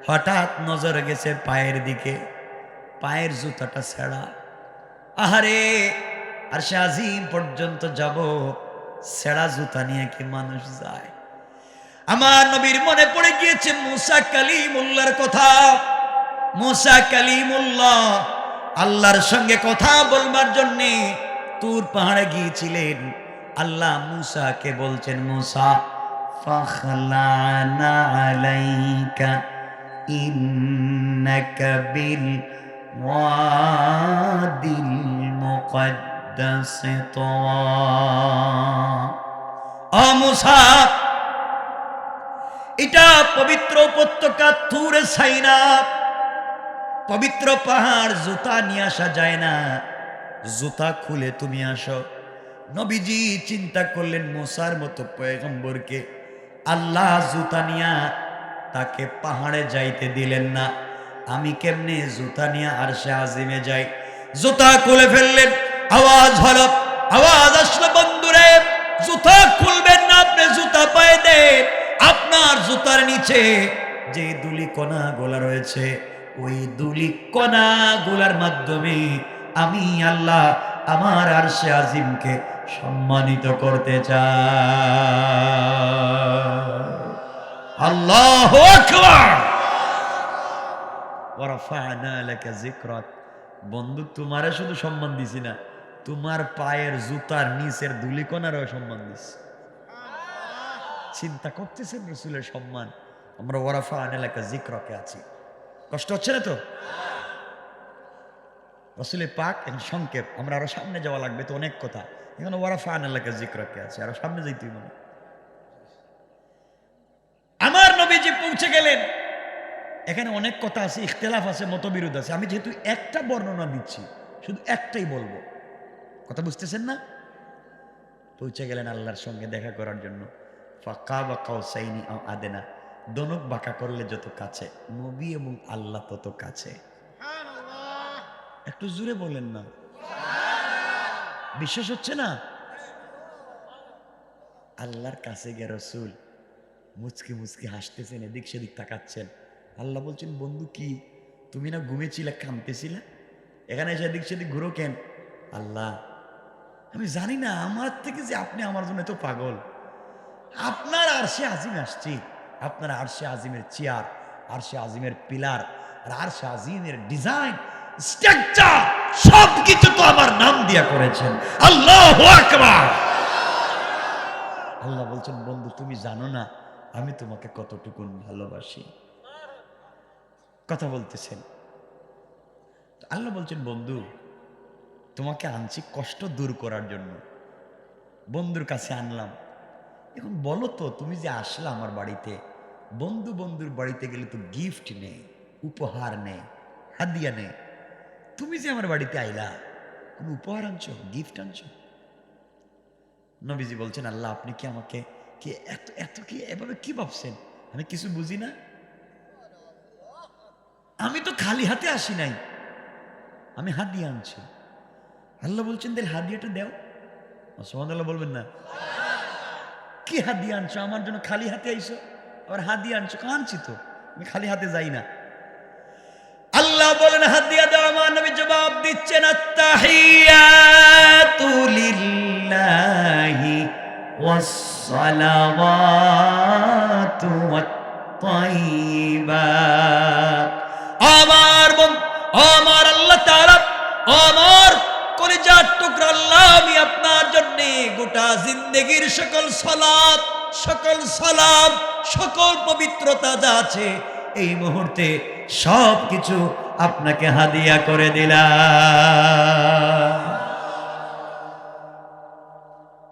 হঠাৎ নজর গেছে পায়ের দিকে, পায়ের জুতাটা ছেঁড়া। আহারে, আরশে আজিম পর্যন্ত যাব, ছেঁড়া জুতা নিয়ে কি মানুষ যায়? আমার নবীর মনে পড়ে গিয়েছে মুসা কালিমুল্লাহর কথা। মুসা কালিমুল্লাহ আল্লাহর সঙ্গে কথা বলবার জন্যে তুর পাহাড়ে গিয়েছিলেন। আল্লাহ মুসাকে বলছেন, মুসা ফাখলানা আলাইকা ইন্নাকা বিল ওয়াদিল মুকদ্দাস তুওয়া। ও মুসা, এটা পবিত্র উপত্যকা তুরে সাইনা, পবিত্র পাহাড়, জুতা নিয়ে আসা যায় না, জুতা খুলে তুমি আসো। নবীজি চিন্তা করলেন, মুসার মতো পয়গম্বরকে আল্লাহ জুতা নিয়া তাকে পাহাড়ে যাইতে দিলেন না, আমি কেমনে জুতা নিয়ে আরশে আজিমে যাই? জুতা খুলে ফেললেন। আওয়াজ হলো, আওয়াজ আসলো, বন্ধুরে জুতা খুলবেন না, আপনি জুতা পায়ে দেন। আপনার জুতার নিচে যে দুলি কণা গোলা রয়েছে, ওই দুলি কণা গোলার মাধ্যমে আমি আল্লাহ আমার আরশে আজিমকে সম্মানিত করতে চাই। আল্লাহু আকবার। ওয়া রাফা'না লাকা যিকরাক। বন্ধু, তোমারে শুধু সম্মান দিছি না, তোমার পায়ের জুতার নিচের ধুলি কণারও সম্মান দিছি। চিন্তা করতেছেন রাসূলের সম্মান? আমরা ওয়া রাফা'না লাকা যিকরাকে আছি। কষ্ট হচ্ছে না তো? রাসূলের পাক এখন সংক্ষেপ, আমরা আরো সামনে যাওয়া লাগবে তো, অনেক কথা। এখানে ওয়া রাফা'না লাকা যিকরাকে আছে, আরো সামনে যাইতে হবে। আমার নবীজি পৌঁছে গেলেন। এখানে অনেক কথা আছে, ইখতিলাফ আছে, মতবিরোধ আছে। আমি যেহেতু একটা বর্ণনা দিচ্ছি, শুধু একটাই বলবো, কথা বুঝতেছেন না? পৌঁছে গেলেন আল্লাহর সঙ্গে দেখা করার জন্য। ফাকাবা কাউসাইনি আও আদনা, দনক বাঁকা করলে যত কাছে, নবী এবং আল্লাহ তত কাছে। একটু জোরে বলেন না, বিশ্বাস হচ্ছে না? আল্লাহর কাছে গিয়ে রাসূল মুচকি মুচকি হাসতেছেন, এদিক সেদিক তাকাচ্ছেন। আল্লাহ বলছেন, বন্ধু কি তুমি না ঘুমেছিলে, কাঁদতেছিলে, এখানে এসে এদিক সেদিক ঘুরো কেন? আল্লাহ, আমি জানি না আমার থেকে যে আপনি আমার জন্য এত পাগল। আপনার আরশে আজিম আসছি, আপনার আরশে আজিমের চেয়ার, আরশে আজিমের পিলার, আর আরশে আজিমের ডিজাইন, স্ট্রাকচার সবকিছু তো আমার নাম দিয়া করেছেন। আল্লাহু আকবার। আল্লাহ বলছেন, বন্ধু তুমি জানো না আমি তোমাকে কতটুকু ভালোবাসি। কথা বলতেছেন। আল্লাহ বলছেন, বন্ধু তোমাকে আনছি কষ্ট দূর করার জন্য, বন্ধুর কাছে আনলাম। এখন বলো তো, তুমি যে আসলা আমার বাড়িতে, বন্ধু বন্ধুর বাড়িতে গেলে তো গিফট নেই, উপহার নেই, হাদিয়া নেই। তুমি যে আমার বাড়িতে আইলা, কোন উপহার আনছো, গিফট আনছো? নবীজি বলছেন, আল্লাহ আপনি কি আমাকে কি এত এত কি এভাবে কি ভাবছেন? আমি কিছু বুঝি না? আমি তো খালি হাতে আসি নাই, আমি হাদিয়া আনছি। আল্লাহ বলছেন, তাহলে হাদিয়াটা দাও। সুবহানাল্লাহ বলবেন না? কি হাদিয়া আনছো? আমার জন্য খালি হাতে আইছো, আবার হাদিয়া আনছো? আনছি তো, আমি খালি হাতে যাই না। আল্লাহ বলেন, হাদিয়া দাও। আমার নবী জবাব দিচ্ছেন, আত্তাহিয়াতু লিল্লাহি ওয়াস সালাওয়াতু ওয়াত তাইয়্যিবাত। আমার আল্লাহ তাআলা, আমার কলিজার টুকরা আল্লাহ, আমি আপনার জন্য গোটা জিন্দেগীর সকল সালাত, সকল সালাম, সকল পবিত্রতা যা আছে এই মুহূর্তে সব কিছু আপনাকে হাদিয়া করে দিলাম।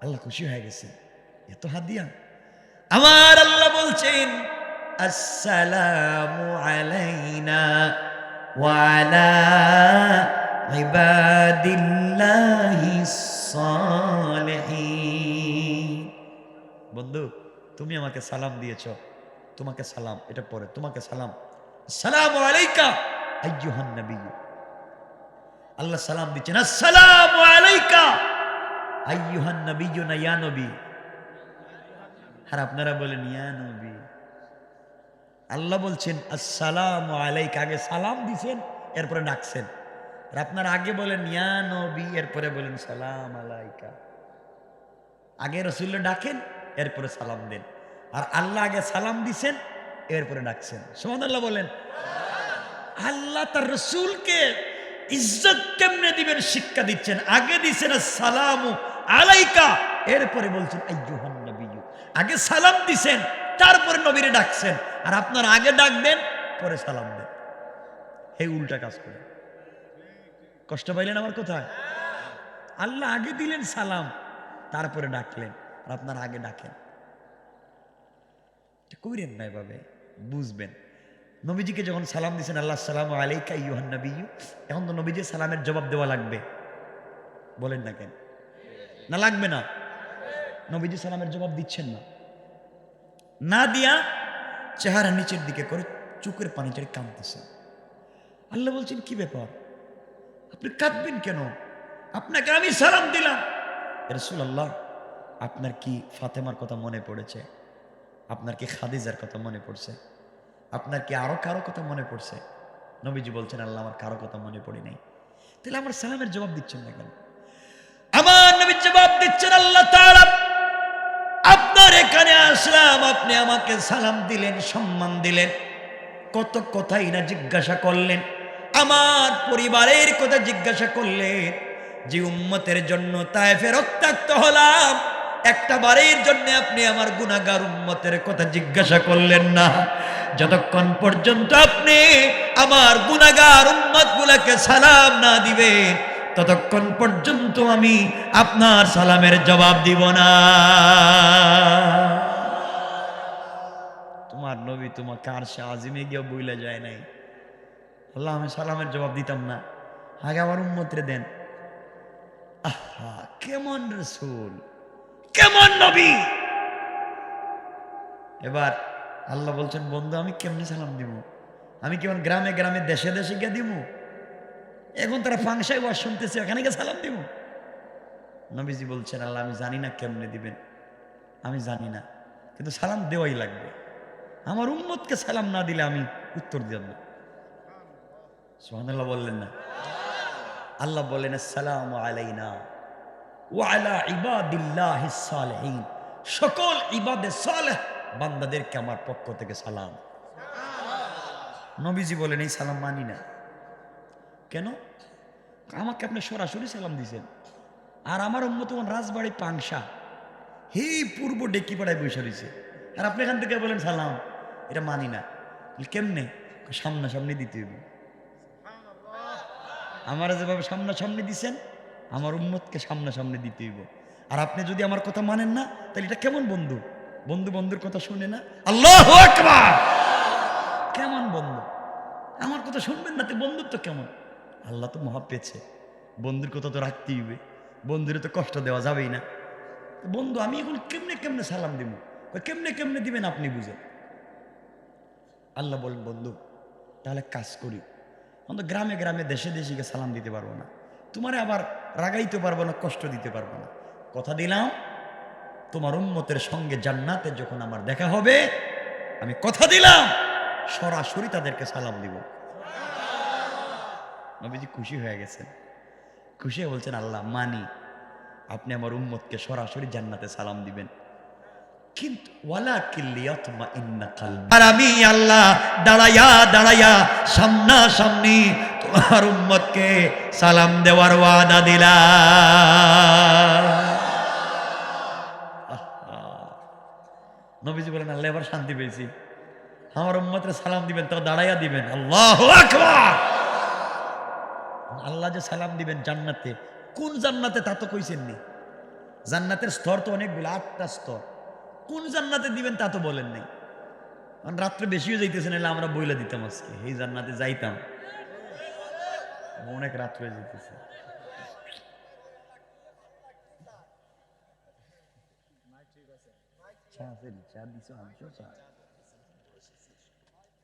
আল্লাহ খুশি হয়ে গেছে, এত হাদিয়া। আমার আল্লাহ বলছেন, আসসালামু আলাইনা ওয়া আলা ইবাদিল্লাহিস সালিহিন। বন্ধু তুমি আমাকে সালাম দিয়েছো, তোমাকে সালাম, এটা পরে তোমাকে সালাম, আসসালামু আলাইকা আইয়ুহান নবী। আল্লাহ সালাম দিচ্ছেন, আসসালামু আলাইকা আইয়ুহান নবী, না ইয়া নবী। আর আপনারা বলেন ইয়া নবী। আল্লাহ বলছেন আসসালামু আলাইকা, আগে সালাম দিছেন এরপরে ডাকছেন। আর আপনারা আগে বলেন ইয়া নবী, এরপরে বলেন সালাম আলাইকা। আগে রাসূলকে ডাকেন এরপরে সালাম দেন, আর আল্লাহ আগে সালাম দিছেন এরপরে ডাকছেন। সুবহানাল্লাহ বলেন। আল্লাহ তার রাসূলকে ইজ্জত কেমনে দিবেন শিক্ষা দিচ্ছেন। আগে দিছেন আসসালামু আলাইকা, এরপরে বলছেন আইয়ুহান নবী। আগে সালাম দিছেন তারপরে নবীরে ডাকছেন, আর আপনারা আগে ডাক দেন পরে সালাম দেন। এই উল্টা কাজ করে। কষ্ট পাইলেন আমার কোথায়? আল্লাহ আগে দিলেন সালাম তারপরে ডাকলেন, আর আপনারা আগে ডাকেন। কইরেন না এভাবে, বুঝবেন। নবীজিকে যখন সালাম দিয়েছেন আল্লাহ আসসালামু আলাইকা আইয়ুহান নবী, এখন তো নবীজি সালামের জবাব দেওয়া লাগবে। বলেন না কেন? না লাগবে না? নবীজি সালামের জবাব দিচ্ছেন না, না দিয়া চেহারা নিচের দিকে করে চোখের পানি ছেড়ে কাঁদতেছেন। আল্লাহ বলছেন কি ব্যাপার, আপনি কাঁদবেন কেন? আপনাকে আমি সালাম দিলাম। রাসূলুল্লাহ, আপনার কি ফাতেমার কথা মনে পড়েছে? আপনার কি খাদিজার কথা মনে পড়ছে? আপনার কি আরো কারো কথা মনে পড়ছে? নবীজি বলছেন আল্লাহ আমার কারো কথা মনে পড়ে নাই। তাহলে আমার সালামের জবাব দিচ্ছেন না কেন? আমার নবী জবাব দিচ্ছেন আল্লাহ তাআলা, আপনার এখানে আসলাম, আপনি আমাকে সালাম দিলেন, সম্মান দিলেন, কত কথাই না জিজ্ঞাসা করলেন, আমার পরিবারের কথা জিজ্ঞাসা করলেন, যে উম্মতের জন্য তায়েফে রক্তাক্ত হলাম, একটা বারের জন্য আপনি আমার গুনাহগার উম্মতের কথা জিজ্ঞাসা করলেন না। যতক্ষণ পর্যন্ত আপনি আমার গুনাহগার উম্মতগুলোকে সালাম না দিবেন, ততক্ষণ পর্যন্ত আমি আপনার সালামের জবাব দিব না। তোমার নবী তোমাকে আরশে আজিমে গিয়ে বইলা যায় নাই, আল্লাহ আমি সালামের জবাব দিতাম না, আগে আমার উম্মতরে দেন। আহা, কেমন রাসূল, কেমন নবী। এবার আল্লাহ বলছেন বন্ধু আমি কেমনে সালাম দিব? আমি কেমন গ্রামে গ্রামে দেশে দেশে গিয়ে দিব? এখন তারা ফাংশায় ওয়াজ শুনতেছে, এখানে গিয়ে সালাম দিব? নবীজি বলছেন আল্লাহ আমি জানি না কেমনে দিবেন, আমি জানি না, কিন্তু সালাম দেওয়াই লাগবে। আমার উম্মতকে সালাম না দিলে আমি উত্তর দেব না। সুবহানাল্লাহ বললেন না? আল্লাহ বলেন আসসালামু আলাইনা ওয়া আলা ইবাদিল্লাহিস সালিহিন, সকল ইবাদে সালেহ বান্দাদেরকে আমার পক্ষ থেকে সালাম। নবীজি বলেন এই সালাম মানি না। কেন? আমাকে আপনি সরাসরি সালাম দিয়েছেন, আর আমার উম্মত রাজবাড়ি পাংশা এই পূর্ব ডেকি পাড়ায় বসে রয়েছে, আর আপনি এখান থেকে বলেন সালাম, এটা মানি না। কেমনে? সামনাসামনি দিতে হবে। আমার যেভাবে সামনাসামনি দিছেন আমার উম্মতকে সামনাসামনি দিতে হইব। আর আপনি যদি আমার কথা মানেন না তাহলে এটা কেমন বন্ধু? বন্ধু বন্ধুর কথা শুনে না? আল্লাহু আকবার! কেমন বন্ধু? আমার কথা শুনবেন না তো বন্ধুত্ব কেমন? আল্লাহ তো মহা পেয়েছে, বন্ধুর কথা তো রাখতেই হবে, বন্ধুরে তো কষ্ট দেওয়া যাবেই না। বন্ধু আমি এখন কেমনে কেমনে সালাম দিব? কেমনে কেমনে দিবেন আপনি বুঝেন। আল্লাহ বলেন বন্ধু তাহলে কাজ করি, আমরা গ্রামে গ্রামে দেশে দেশে গিয়ে সালাম দিতে পারবো না, তোমারে আবার রাগাইতে পারবো না, কষ্ট দিতে পারবো না। কথা দিলাম তোমার উম্মতের সঙ্গে জান্নাতে যখন আমার দেখা হবে, আমি কথা দিলাম সরাসরি তাদেরকে সালাম দিব। নবীজি খুশি হয়ে গেছেন, খুশি হয়ে বলছেন আল্লাহ মানি, আপনি আমার উম্মতকে সরাসরি জান্নাতে সালাম দিবেন, কিন্তু আর আমি আল্লাহ দাঁড়াইয়া দাঁড়াইয়া সামনা সামনি তোমার উম্মতকে সালাম দেওয়ার ওয়াদা দিলাম। নবীজি বলেন আল্লাহ এবার শান্তি পেয়েছি, আমার উম্মতরে সালাম দিবেন তো দাঁড়াইয়া দিবেন। আল্লাহু আকবার! আল্লাহ যে সালাম দিবেন জান্নাতে, কোন জান্নাতে তা তো কইছেন নি। জান্নাতের স্তর তো অনেকগুলো, 8টা স্তর, কোন জান্নাতে দিবেন তা তো বলেন নাই। রাত্রে বেশিও যাইতেছে, নাহলে আমরা বইলা দিতাম আজকে এই জান্নাতে যাইতাম, অনেক রাত্রে যাইতেছে।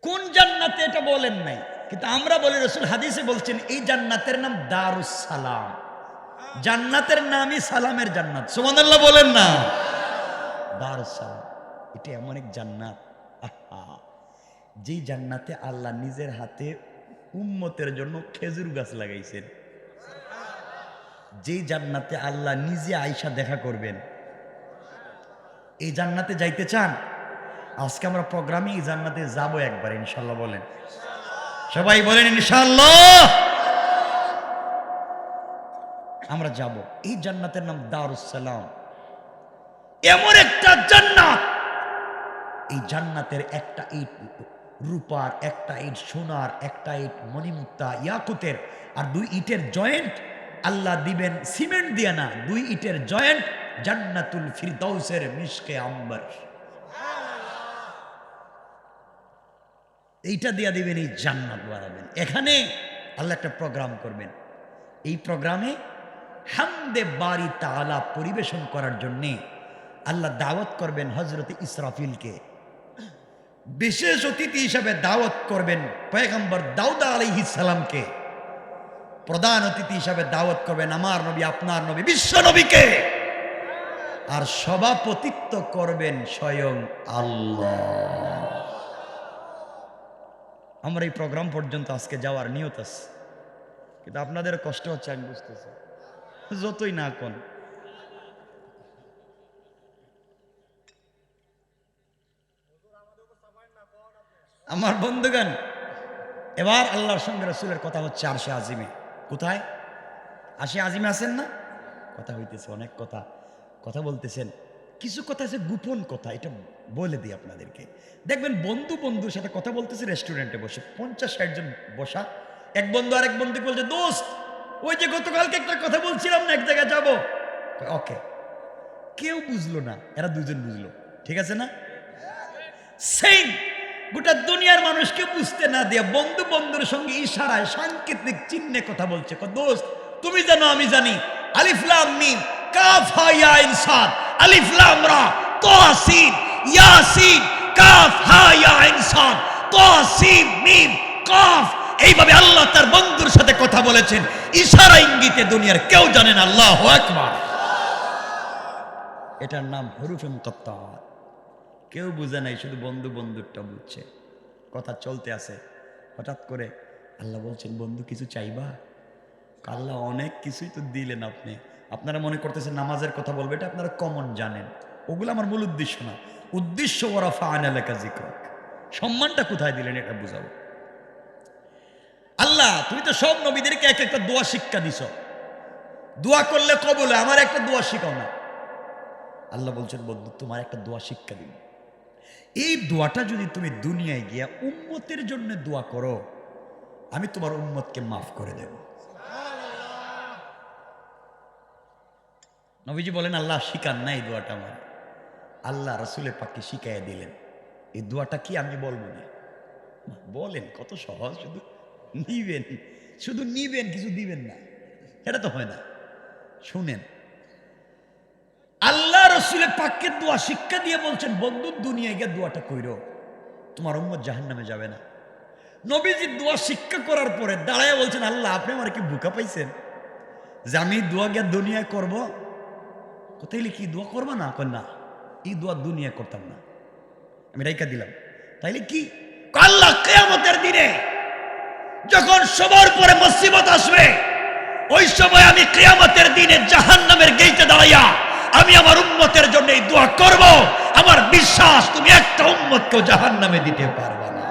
কোন জান্নাতে এটা বলেন নাই, কিন্তু আমরা বলি রাসূল হাদিসে বলছেন এই জান্নাতের নাম দারুস সালাম। জান্নাতের নামই সালামের জান্নাত। সুবহানাল্লাহ বলেন না। দারুস সালাম এটা এমন এক জান্নাত, যেই জান্নাতে আল্লাহ নিজের হাতে উম্মতের জন্য খেজুর গাছ লাগাইছেন। যেই জান্নাতে আল্লাহ নিজে আয়েশা দেখা করবেন। এই জান্নাতে যাইতে চান? আজকে আমরা প্রোগ্রামে এই জান্নাতে যাব একবার ইনশাআল্লাহ। বলেন সবাই, বলেন ইনশাআল্লাহ। আমরা যাব। এই জান্নাতের নাম দারুস সালাম। এমন একটা জান্নাত, এই জান্নাতের একটা ইট রূপার, একটা ইট সোনার, একটা ইট মণিমুক্তা ইয়াকুতের, আর 2 ইটের জয়েন্ট আল্লাহ দিবেন সিমেন্ট দিয়ে না, 2 ইটের জয়েন্ট জান্নাতুল ফিরদাউসের মিশকে আম্বার। এইটা দিয়া দিবেন, এই জান্নাত বাড়াবেন। এখানে আল্লাহ একটা প্রোগ্রাম করবেন। এই প্রোগ্রামে হামদে বারি তাআলা পরিবেশন করার জন্যে আল্লাহ দাওয়াত করবেন হযরত ইসরাফিলকে। বিশেষ অতিথি হিসাবে দাওয়াত করবেন পয়গম্বর দাউদ আলাইহিস সালামকে। প্রধান অতিথি হিসাবে দাওয়াত করবেন আমার নবী, আপনার নবী, বিশ্ব নবীকে। আর সভাপতিত্ব করবেন স্বয়ং আল্লাহ। আমরা এই প্রোগ্রাম পর্যন্ত আজকে যাওয়ার নিয়ত আছে, কিন্তু আপনাদের কষ্ট হচ্ছে আমি বুঝতেছি। যতই না কোন আমার বন্ধুগণ, এবার আল্লাহর সঙ্গে রাসূলের কথা হচ্ছে আরশে আজিমে। কোথায়? আরশে আজিমে আছেন না? কথা হইতেছে, অনেক কথা কথা বলতেছেন। কিছু কথা আছে গোপন কথা, এটা বলে দিই আপনাদেরকে। দেখবেন বন্ধু বন্ধুর সাথে কথা বলতেছে রেস্টুরেন্টে বসে, 50-60 জন বসা। এক বন্ধু আরেক বন্ধুকে বলছে, দোস্ত ওই যে গতকালকে একটা কথা বলছিলাম না, এক জায়গায় যাবো। ওকে। কেউ বুঝলো না, এরা 2 জন বুঝলো। ঠিক আছে না? সেম গোটা দুনিয়ার মানুষকে বুঝতে না দিয়ে বন্ধু বন্ধুর সঙ্গে ইশারায় সাংকেতিক চিহ্নে কথা বলছে। দোস্ত তুমি জানো আমি জানি, আলিফ লাম মিম কাফ হা ইয়া ইনসান, আলিফ লাম রা তা সিন ইয়াসিন কাফ হা ইয়া ইনসান তা সিন মিম কাফ। এইভাবে আল্লাহ তার বন্ধুর সাথে কথা বলেছেন ইশারা ইঙ্গিতে, দুনিয়ার কেউ জানে না। আল্লাহু আকবার। এটার নাম হুরুফে মুকাত্তাআত। কেউ বুঝে নাই, শুধু বন্ধু বন্ধুরটা বুঝছে। কথা চলতে আছে, হঠাৎ করে আল্লাহ বলছেন, বন্ধু কিছু চাইবা? আল্লাহ অনেক কিছুই তো দিলেন আপনি। আপনারা মনে করতেছেন নামাজের কথা বলবে, এটা আপনারা কমন জানেন। ওগুলো আমার মূল উদ্দেশ্য না। উদ্দেশ্য ওয়ারাফা'না লাকা যিকরাক, সম্মানটা কোথায় দিলেন এটা বুঝাবো। আল্লাহ তুমি তো সব নবীদেরকে এক একটা দোয়া শিক্ষা দিছ, দোয়া করলে কবুল। আমার একটা দোয়া শিখাও না। আল্লাহ বলছেন, বন্ধু তোমার একটা দোয়া শিক্ষা দিন। এই দোয়াটা যদি তুমি দুনিয়ায় গিয়া উম্মতের জন্য দোয়া করো, আমি তোমার উম্মতকে মাফ করে দেব। নবীজি বলেন, আল্লাহ শিখান না এই দোয়াটা আমার। আল্লাহ রাসূলের পাককে শিখাইয়া দিলেন। এই দোয়াটা কি আমি বলবো না? বলেন, কত সহজ। শুধু নিবেন, শুধু নিবেন, কিছু দিবেন না, এটা তো হয় না। শুনেন, আল্লাহ রাসূলের পাককে দোয়া শিক্ষা দিয়ে বলছেন, বন্ধু দুনিয়ায় গিয়ে দোয়াটা কইরো, তোমার উম্মত জাহান্নামে যাবে না। নবীজি দোয়া শিক্ষা করার পরে দাঁড়ায় বলছেন, আল্লাহ আপনি আমার কি বোকা পাইছেন যে আমি দোয়া গিয়া দুনিয়ায় করব? কোথায় কি দোয়া করবো না? না, এই দোয়া দুনিয়া করতাম না, আমি রাইকা দিলাম। তাইলে কি? আল্লাহ কিয়ামতের দিনে যখন সবার পরে মুসিবত আসবে, ওই সময় আমি কিয়ামতের দিনে জাহান্নামের গেইটে দাঁড়াইয়া আমি আমার উম্মতের জন্য এই দোয়া করব। আমার বিশ্বাস তুমি একটা উম্মতকেও জাহান্নামে দিতে পারবে না।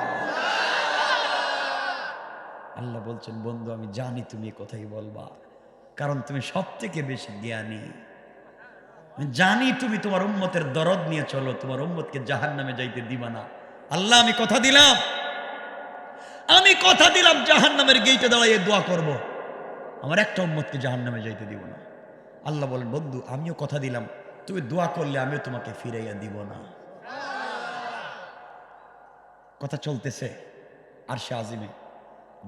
আল্লাহ বলছেন, বন্ধু আমি জানি তুমি এই কথাই বলবা, কারণ তুমি সবথেকে বেশি জ্ঞানী। জানি তুমি তোমার উম্মতের দরদ নিয়ে চলো, তোমার উম্মতকে জাহান্নামে যাইতে দিবা না। আল্লাহ আমি কথা দিলাম, আমি কথা দিলাম জাহান্নামের গেইটে দাঁড়াইয়ে দোয়া করব, আমার একটা উম্মতকে জাহান্নামে যাইতে দিব না। আল্লাহ বলেন, বন্ধু আমিও কথা দিলাম, তুমি দোয়া করলে আমিও তোমাকে ফিরাইয়া দিব না। কথা চলতেছে আরশে আজিমে,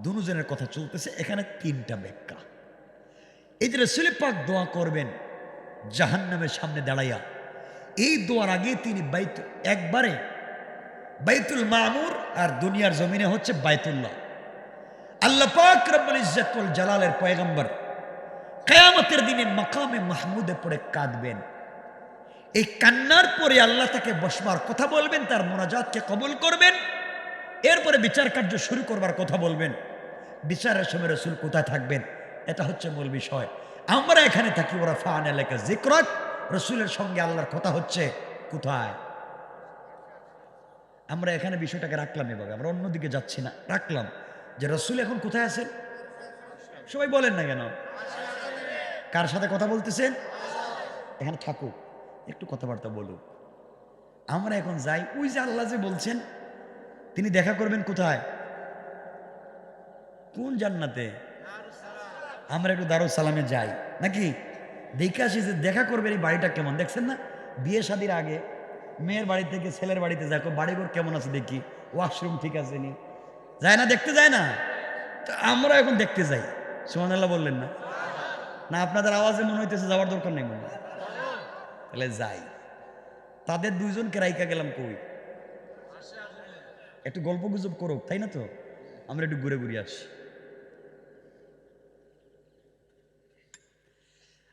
দুজনের কথা চলতেছে। এখানে 3টা ব্যাখ্যা। এই যে রাসূল পাক দোয়া করবেন জাহান্নামের সামনে দাঁড়াইয়া, এই দোয়ার আগে তিনি একবারে বাইতুল মামুর আর দুনিয়ার জমিনে হচ্ছে বাইতুল্লাহ। আল্লাহ পাক রব্বুল ইজ্জত ওয়াল জালালের পয়গম্বর কিয়ামতের দিনে মাকামে মাহমুদে পড়ে কাঁদবেন। এই কান্নার পরে আল্লাহ তাকে বসবার কথা বলবেন, তার মোনাজাতকে কবুল করবেন, এরপরে বিচার কার্য শুরু করবার কথা বলবেন। বিচারের সময় রাসূল কোথায় থাকবেন, এটা হচ্ছে মূল বিষয়। আমরা এখানে থাকি, ওরা ফান এলাকা যিকরাক, রাসূলের সঙ্গে আল্লাহর কথা হচ্ছে কোথায়। আমরা এখানে বিষয়টাকে রাখলাম এভাবে, আমরা অন্যদিকে যাচ্ছি না, রাখলাম যে রাসূল এখন কোথায় আছেন। সবাই বলেন না কেন, কার সাথে কথা বলতেছেন? এখানে থাকুক, একটু কথাবার্তা বলুক। আমরা এখন যাই, ওই যে আল্লাহ যে বলছেন তিনি দেখা করবেন কোথায়, কোন জান্নাতে? আমরা একটু দারুস সালামে যাই নাকি, দেখে আসি যে দেখা করবেন এই বাড়িটা কেমন। দেখছেন না, বিয়ে শাদীর আগে মেয়ের বাড়ি থেকে ছেলের বাড়িতে যায়, বাড়িঘর কেমন আছে দেখি, ওয়াশরুম ঠিক আছে নি, যায় না, দেখতে যায় না? তো আমরা এখন দেখতে যাই। সুবহানাল্লাহ বললেন না? না আপনাদের আওয়াজে মনে হইতেছে যাওয়ার দরকার নেই মনে হয়, তাহলে যাই। তাদের দুইজনকে রাইকা গেলাম কই, একটু গল্প গুজব করুক, তাই না? তো আমরা একটু ঘুরে ঘুরে আসি।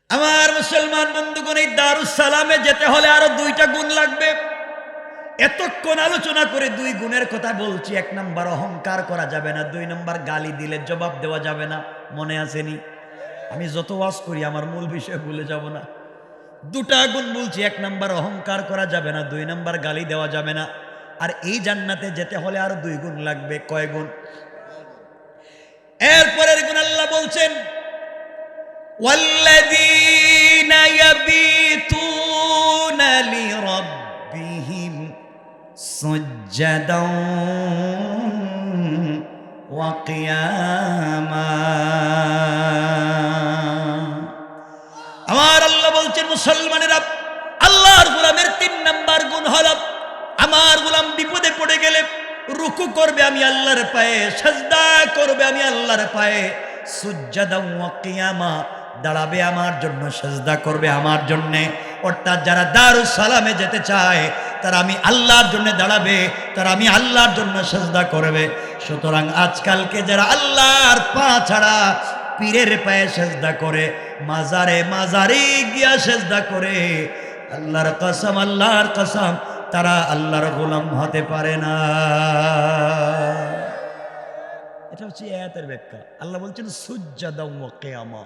আমার মুসলমান বন্ধুগণ, এই দারুস সালামে যেতে হলে আরো দুইটা গুণ লাগবে। এতক্ষণ আলোচনা করে দুই গুণের কথা বলছি। এক নাম্বার, অহংকার করা যাবে না। দুই নাম্বার, গালি দিলে জবাব দেওয়া যাবে না। মনে আসেনি? আমি যত ওয়াজ করি আমার মূল বিষয় ভুলে যাব না। দুটা গুণ বলছি, এক নাম্বার অহংকার করা যাবে না, দুই নাম্বার গালি দেওয়া যাবে না। আর এই জান্নাতে যেতে হলে আরো দুই গুণ লাগবে। কয় গুণ? এরপরের গুণ আল্লাহ বলছেন, ওয়াল্লাযীনা ইয়াবিতুনা লিরাব্বিহিম সুজদান ওয়া কিয়ামা। আমার আল্লাহ বলছেন, মুসলমানেরা, আল্লাহর গোলামের ৩ নাম্বার গুণ হলো, আমার গোলাম বিপদে পড়ে গেলে রুকু করবে আমি আল্লাহর পায়ে, সাজদা করবে আমি আল্লাহর পায়ে, সুজদান ওয়া কিয়ামা, দাঁড়াবে আমার জন্য, সাজদা করবে আমার জন্য। অর্থাৎ যারা দারুস সালামে যেতে চায় তারা আমি আল্লাহর জন্য দাঁড়াবে, তারা আমি আল্লাহর জন্য সাজদা করবে। সুতরাং আজকালকে যারা আল্লাহর পা ছাড়া পীরের পায়ে সাজদা করে, মাজারে মাজারে গিয়া সাজদা করে, আল্লাহর কসম, আল্লাহর কসম, তারা আল্লাহর গোলাম হতে পারে না। এটা হচ্ছে আয়াতের ব্যাখ্যা। আল্লাহ বলছেন সুজদান ওয়া কিয়ামা,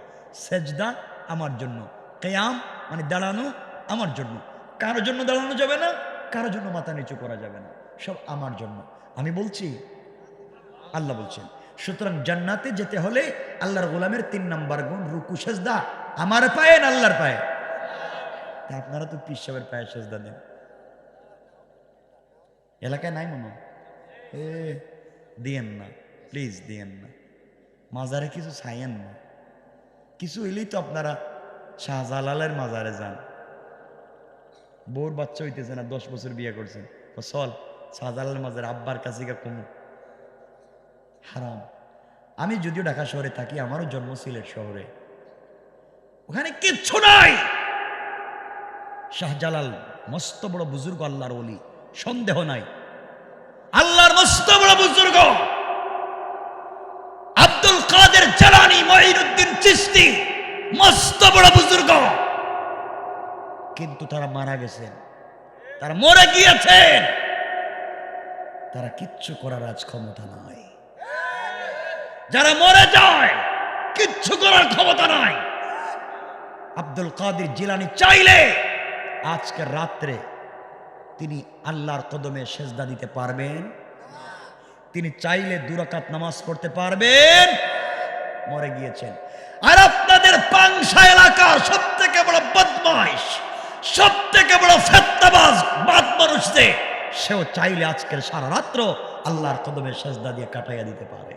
সেজদা আমার জন্য, কিয়াম মানে দাঁড়ানো আমার জন্য। কারোর জন্য দাঁড়ানো যাবে না, কারোর জন্য মাথা নিচু করা যাবে না, সব আমার জন্য। আমি বলছি, আল্লাহ বলছেন। সুতরাং জান্নাতে যেতে হলে আল্লাহর গোলামের ৩ নাম্বার গুণ রুকু সেজদা আমার পায়ে না আল্লাহর পায়ে? তা আপনারা তো পীর সাহেবের পায়ে সেজদা দেন, এলাকায় নাই মনে দিয়েন না, প্লিজ দিয়েন না। মাজারে কিছু চাইয়েন না, কিছু হইলেই তো আপনারা শাহজালালের মাজারে যান। বউর বাচ্চা হইতেছে না, 10 বছর বিয়ে করছেন, চল শাহজালালের মাজারে, আব্বার কাছে গা কমু। হারাম। আমি যদিও ঢাকা শহরে থাকি, আমারও জন্ম সিলেট শহরে, ওখানে কিচ্ছু নাই। শাহজালাল মস্ত বড় বুজুর্গ, আল্লাহর ওলি, সন্দেহ নাই, আল্লাহর মস্ত বড় বুজুর্গ। আব্দুল কাদের জিলানী, মুঈনুদ্দিন চিশতি মস্ত বড় বুজুর্গ, কিন্তু তারা মারা গেছেন, তারা মরে গিয়েছেন, তারা কিচ্ছু করার আজ ক্ষমতা নাই। যারা মরে যায় কিচ্ছু করার ক্ষমতা নাই। আব্দুল কাদের জিলানী চাইলে আজকে রাত্রে তিনি আল্লাহর কদমে সেজদা দিতে পারবেন, তিনি চাইলে 2 রাকাত নামাজ পড়তে পারবেন, মরে গিয়েছেন। আর আপনাদের পাংশা এলাকার সবথেকে বড় বদমাইশ, সবথেকে বড় ফেতনাবাজ বাদ মানুষে, সেও চাইলে আজকের সারা রাত্র আল্লাহর কদমে সেজদা দিয়ে কাটাইয়া দিতে পারে।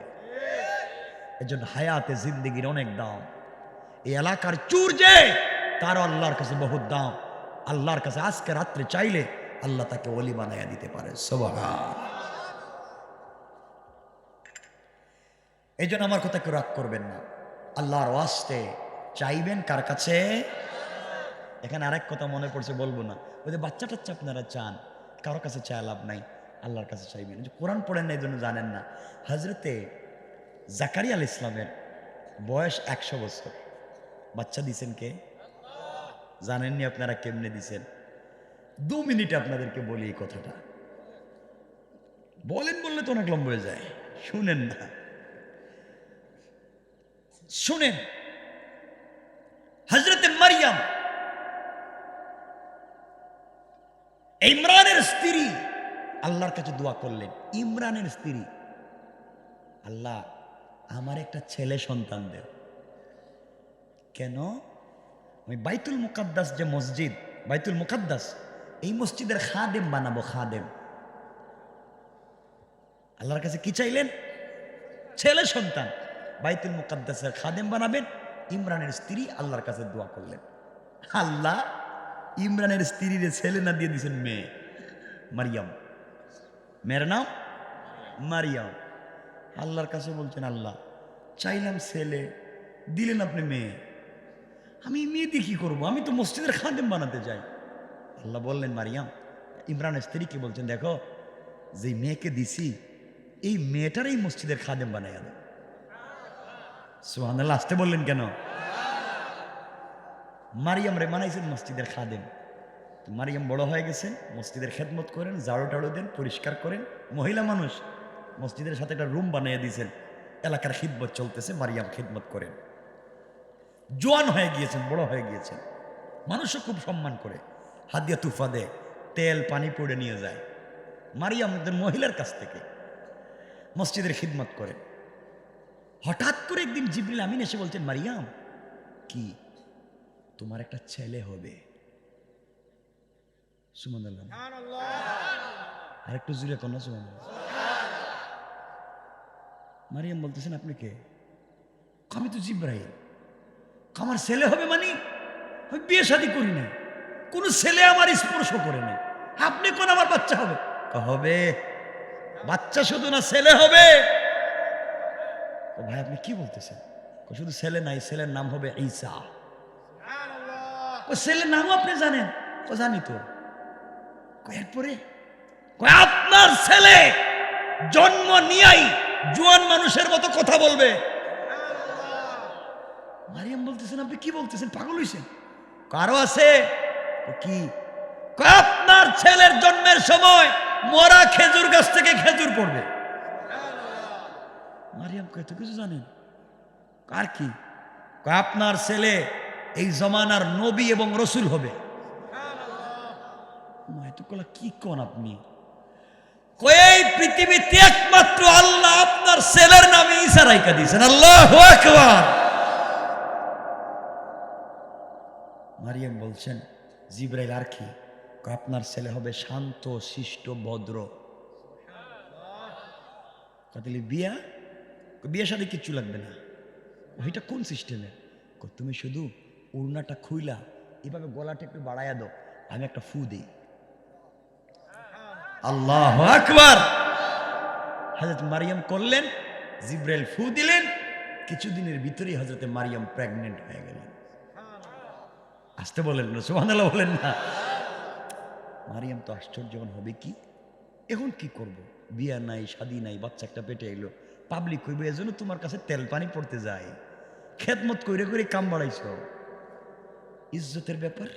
এজন্য হায়াতে জিন্দেগির অনেক দাম। এই এলাকার চুর যে, তার আল্লাহর কাছে বহুত দাম। আল্লাহর কাছে আজকে রাত্রে চাইলে আল্লাহ তাকে ওলি বানাইয়া দিতে পারে। সুবহান। এই জন্য আমার কথা কেউ রাগ করবেন না, আল্লাহর ওয়াস্তে চাইবেন কার কাছে? এখানে আরেক কথা মনে পড়ছে, বলবো না, ওই যে বাচ্চা টাচ্চা আপনারা চান, কারো কাছে চায় লাভ নাই, আল্লাহর কাছে চাইবেন। কোরআন পড়েন না এই জন্য জানেন না। হজরতে জাকারিয়া আলাইহিস সালামের বয়স 100 বছর। বাচ্চা দিছেন কে? জানেননি আপনারা কেমনে দিছেন? 2 মিনিটে আপনাদেরকে বলি এই কথাটা। বলেন বললে তো অনেক লম্বা হয়ে যায়, শুনেন না, শুনেন। হযরতে মারিয়াম ইমরানের স্ত্রী আল্লাহর কাছে দোয়া করলেন। ইমরানের স্ত্রী, আল্লাহ আমার একটা ছেলে সন্তান দেও। কেন? আমি বাইতুল মুকাদ্দাস যে মসজিদ, বাইতুল মুকাদ্দাস, এই মসজিদের খাদেম বানাবো, খাদেম। আল্লাহর কাছে কি চাইলেন? ছেলে সন্তান। বাইতুল মুকাদ্দাসের খাদেম বানাবেন। ইমরানের স্ত্রী আল্লাহর কাছে দোয়া করলেন। আল্লাহ ইমরানের স্ত্রীর ছেলে না দিয়ে দিয়েছেন মেয়ে, মারিয়াম। মেয়ের নাম মারিয়াম। আল্লাহর কাছে বলছেন, আল্লাহ চাইলাম ছেলে, দিলেন আপনি মেয়ে, আমি মেয়ে দিয়ে কি করবো? আমি তো মসজিদের খাদেম বানাতে চাই। আল্লাহ বললেন, মারিয়াম, ইমরানের স্ত্রীকে বলছেন, দেখো যে মেয়েকে দিছি এই মেয়েটার এই মসজিদের খাদেম বানাইয়া দাও। সুবহানাল্লাহ। আসতে বললেন কেন? মারিয়াম রে বানাইছেন মসজিদের খাদেম। মারিয়াম বড় হয়ে গেছেন, মসজিদের খেদমত করেন, ঝাড়ু টাড়ু দেন, পরিষ্কার করেন। মহিলা মানুষ, মসজিদের সাথে একটা রুম বানিয়ে দিয়েছেন, এলাকার খিদমত চলতেছে, মারিয়াম খিদমত করেন। জোয়ান হয়ে গিয়েছেন, বড় হয়ে গিয়েছেন, মানুষও খুব সম্মান করে, হাদিয়া তুফা দেয়, তেল পানি পড়ে নিয়ে যায়। মারিয়াম একজন মহিলার কাছ থেকে মসজিদের খিদমত করেন। হঠাৎ করে একদিন জিবরিল আমিন এসে বলছেন, মারিয়াম কি তোমার একটা ছেলে হবে। সুবহানাল্লাহ। আর একটু জুড়ে কন্যা সুবহানাল্লাহ। মারিয়াম বলতেছেন, আপনি কে? আমি তো জিবরাইল। আমার ছেলে হবে মানে? আমি বিয়ে শাদী করি না, কোন ছেলে আমার স্পর্শ করে নাই, আপনি কোন আমার বাচ্চা হবে? হবে, বাচ্চা শুধু না ছেলে হবে। ও ভাই আপনি কি বলতেছেন? শুধু ছেলে নাই, ছেলের নাম হবে ঈসা। ও ছেলের নামও আপনি জানেন? ও জানি তো। এরপরে আপনার ছেলে জন্ম নিয়াই জোয়ান মানুষের মতো কথা বলবে। মারিয়াম বলতেছেন, আপনি কি বলতেছেন? পাগল হইছেন? কারো আছে কি? আপনার ছেলের জন্মের সময় মরা খেজুর গাছ থেকে খেজুর পড়বে। মারিয়াম কত কিছু জানেন? কার কি? আপনার ছেলে এই জমানার নবী এবং রসুল হবে। কি কোন আপনি? এই পৃথিবীতে একমাত্র আল্লাহ আপনার ছেলের নামে ঈসা রাইখা দিয়েছেন। আল্লাহু আকবার। মারিয়াম বলছেন, জিবরাইল আর কি? আপনার ছেলে হবে শান্ত, শিষ্ট, ভদ্র। বিয়া বিয়ের সাথে কিচ্ছু লাগবে না। ওইটা কোন সিস্টেমে? তুমি শুধু উড়নাটা খুইলা এভাবে গলাটা একটু বাড়াইয়া দাও, আমি একটা ফু দিই। আল্লাহু আকবার। হযরত মারিয়াম করলেন, জিবরাইল ফু দিলেন, কিছুদিনের ভিতরেই হযরতে মারিয়াম প্রেগনেন্ট হয়ে গেলেন। আসতে বলেন না, সুবহানাল্লাহ বলেন না। মারিয়াম তো আশ্চর্য হবে, কি এখন কি করব? বিয়া নাই, শাদী নাই, বাচ্চা একটা পেটে এলো, পাবলিক কইব এজন্য তোমার কাছে তেল পানি পড়তে যায়, খেদমত কইরে করে কাম বাড়াইছ। ইজ্জতের ব্যাপার।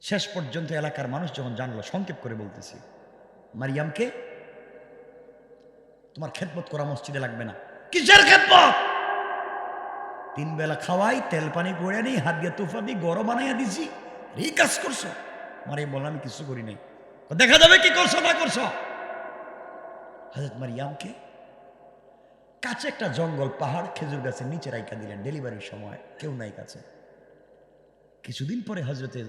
শেষ পর্যন্ত এলাকার মানুষ যখন জানলো, সংক্ষেপ করে বলতেছি, মারিয়ামকে তোমার খেদমত করা মসজিদে লাগবে না। কিসের খেদমত? 3 বেলা খাওয়াই, তেল পানি পড়ে নেই, হাত দিয়ে তুফা দিয়ে গরম বানাইয়া দিছি, এই কাজ করছো? মারিয়াম বললাম, আমি কিছু করি নাই। দেখা যাবে কি করছো না করছো। হযরত মারিয়ামকে কাছে একটা জঙ্গল, পাহাড়, খেজুর গাছের নিচে রাইখা দিলেন। ডেলিভারির সময় কেউ নাই কাছে। কিছুদিন পরে হযরতে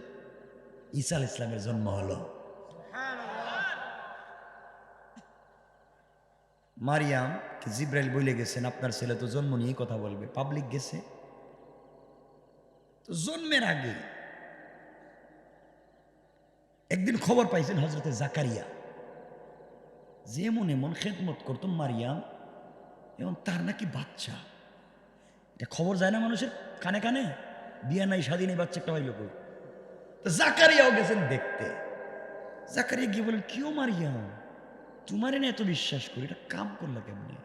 ঈসা আলাইহিস সালামের জন্ম হলো। মারিয়াম জিবরাইল বলে গেছেন, আপনার ছেলে তো জন্ম নিয়ে কথা বলবে, পাবলিক গেছে। তো জন্মের আগে একদিন খবর পাইছেন হযরতে জাকারিয়া, যেমন এমন খেদমত করতো মারিয়াম, এবং তার নাকি বাচ্চা। এটা খবর যায় না মানুষের কানে কানে? বিয়া নাই, শাদী নেই, বাচ্চা একটা হইল কই? তো জাকারিয়াও গেছেন দেখতে। জাকারিয়া গিয়ে বলেন, কিও মারিয়াম, তোমারে না এত বিশ্বাস করি, এটা কাম করলা কেমনে?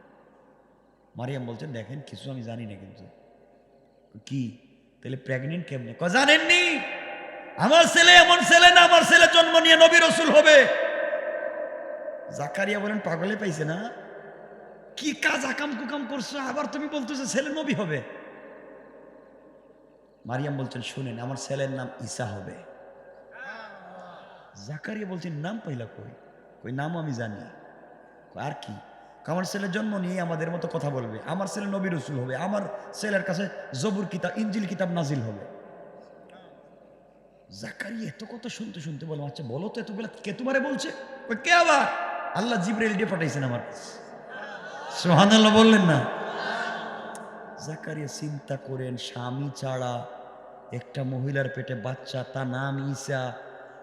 মারিয়াম বলছেন, দেখেন কিছু আমি জানি না, কিন্তু কি তাহলে প্রেগনেন্ট কেমনে? জানেননি, আমার ছেলে এমন ছেলে না, আমার ছেলে জন্ম নিয়ে নবী রাসূল হবে। জাকারিয়া বলেন, পাগলে পাইছে না, কি কাজ আকাম কুকাম করছো, আবার তুমি বলতেছো ছেলে নবী হবে। মারিয়াম বলছেন, শুনেন, আমার ছেলের নাম ঈসা হবে। জাকারিয়া বলছেন, নাম পাইলা কই? কই নাম আমি জানি। আর কি? আমার ছেলে জন্ম নিয়ে আমাদের মতো কথা বলবে, আমার ছেলে নবী রাসূল হবে, আমার ছেলের কাছে জবুর কিতাব ইনজিল কিতাব নাজিল হবে। জাকারিয়া এত কথা শুনতে শুনতে বললাম, আচ্ছা বলো তো এতগুলো কে তোমারে বলছে? কে আবার? আল্লাহ জিবরাইল দিয়ে পাঠাইছেন আমার কাছে। সুবহানাল্লাহ বললেন না? জাকারিয়া চিন্তা করেন, স্বামী ছাড়া একটা মহিলার পেটে বাচ্চা, তার নাম ঈসা,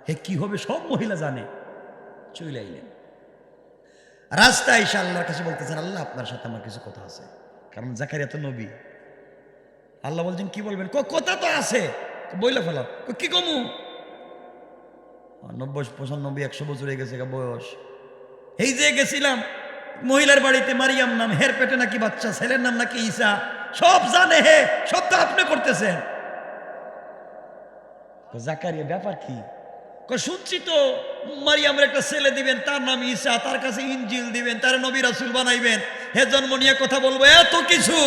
হে কি হবে সব মহিলা জানে। চলে আইলেন রাস্তায়, এসে আল্লাহর কাছে বলতেছেন, আল্লাহ আপনার সাথে আমার কিছু কথা আছে। কারণ জাকারিয়া তো নবী। আল্লাহ বলছেন, কি বলবেন? কথা তো আছে, বইলা ফেলাও। কি কমু? 90 95 100 বছর হয়ে গেছে বয়স। এই যে গেছিলাম মহিলার বাড়িতে, মারিয়াম নাম, হের পেটে নাকি বাচ্চা, ছেলের নাম নাকি ঈসা, সব জানে হে, সব তো আপনি করতেছেন। জাকারিয়া ব্যাপার কি? শুনছি তো মারিয়ামের একটা ছেলে দিবেন, তার নাম ঈসা, তার কাছে ইনজিল দিবেন, তার নবী রাসূল বানাইবেন, হে জন্ম নিয়ে কথা বলবো, এত কিছু।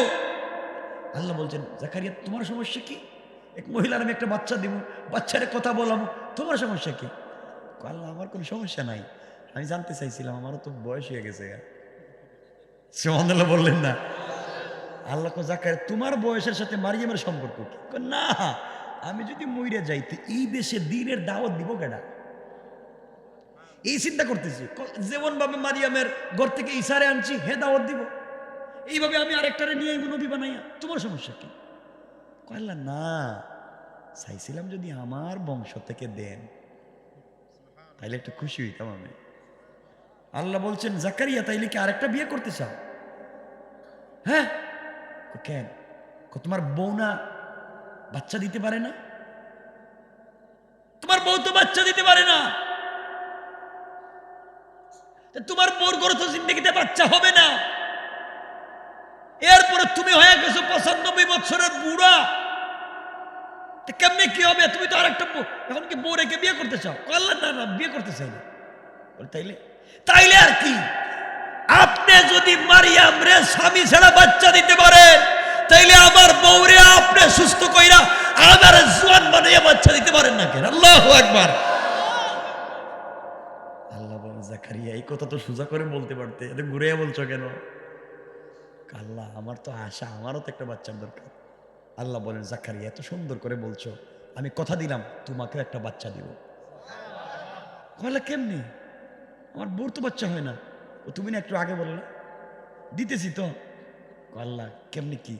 আল্লাহ বলছেন, জাকারিয়া তোমার সমস্যা কি? এক মহিলার আমি একটা বাচ্চা দিব, বাচ্চারে কথা বলাবো, তোমার সমস্যা কি? আল্লাহ, আমার কোনো সমস্যা নাই, আমি জানতে চাইছিলাম, আমারও তো বয়স হয়ে গেছে। সুবহানাল্লাহ বললেন না? আল্লাহ কো, জাকারিয়া তোমার বয়সের সাথে মারিয়ামের সম্পর্ক কি? না, আমি যদি মইরে যাইতে এই দেশে দিনের দাওয়াত দিব কেডা? এই চিন্তা করতেছি। যেমন ভাবে মারিয়ামের ঘর থেকে ঈসারে আনছি, হে দাওয়াত দিব, এইভাবে আমি আরেকটারে নিয়ে নবী বানাইয়া, তোমার সমস্যা কি? আল্লাহ, না, চাইছিলাম যদি আমার বংশ থেকে দেন তাইলে একটু খুশি হইতাম আমি। আল্লাহ বলছেন, জাকারিয়া তাইলে কি আরেকটা বিয়ে করতে চাও? হ্যাঁ। কেন? তোমার বউ না বাচ্চা দিতে পারে না? তোমার বউ তো বাচ্চা দিতে পারে না, তোমার বউর ঘরে তো জিন্দেগিতে বাচ্চা হবে না। এরপরে তুমি হয়ে গেছো 95 বছরের বুড়া, কেমনে কি হবে? তুমি তো আরেকটা এখন কি বউ রেখে বিয়ে করতে চাও? আল্লাহ, না না, বিয়ে করতে চাই না। তাইলে তাইলে আর কি? আপনি যদি মারিয়াম রে স্বামী ছাড়া বাচ্চা দিতে পারেন, তাইলে আমার বউরে আপনি সুস্থ কইরা আমার জোয়ান বানাইয়া বাচ্চা দিতে পারেন না কেন? আল্লাহু আকবার। আল্লাহ বলেন, জাকারিয়া এই কথা তো সোজা করে বলতে পারতে, এটা ঘুরে বলছো কেন? আল্লাহ, আমার তো আশা, আমারও তো একটা বাচ্চার দরকার। আল্লাহ বলেন, জাকারিয়া এত সুন্দর করে বলছো, আমি কথা দিলাম তোমাকে একটা বাচ্চা দিব। আল্লাহ, কেমনি? আমার বউর তো বাচ্চা হয় না। ও তুমি না একটু আগে বললে, দিতেছি তো। আল্লাহ, কেমনি কি?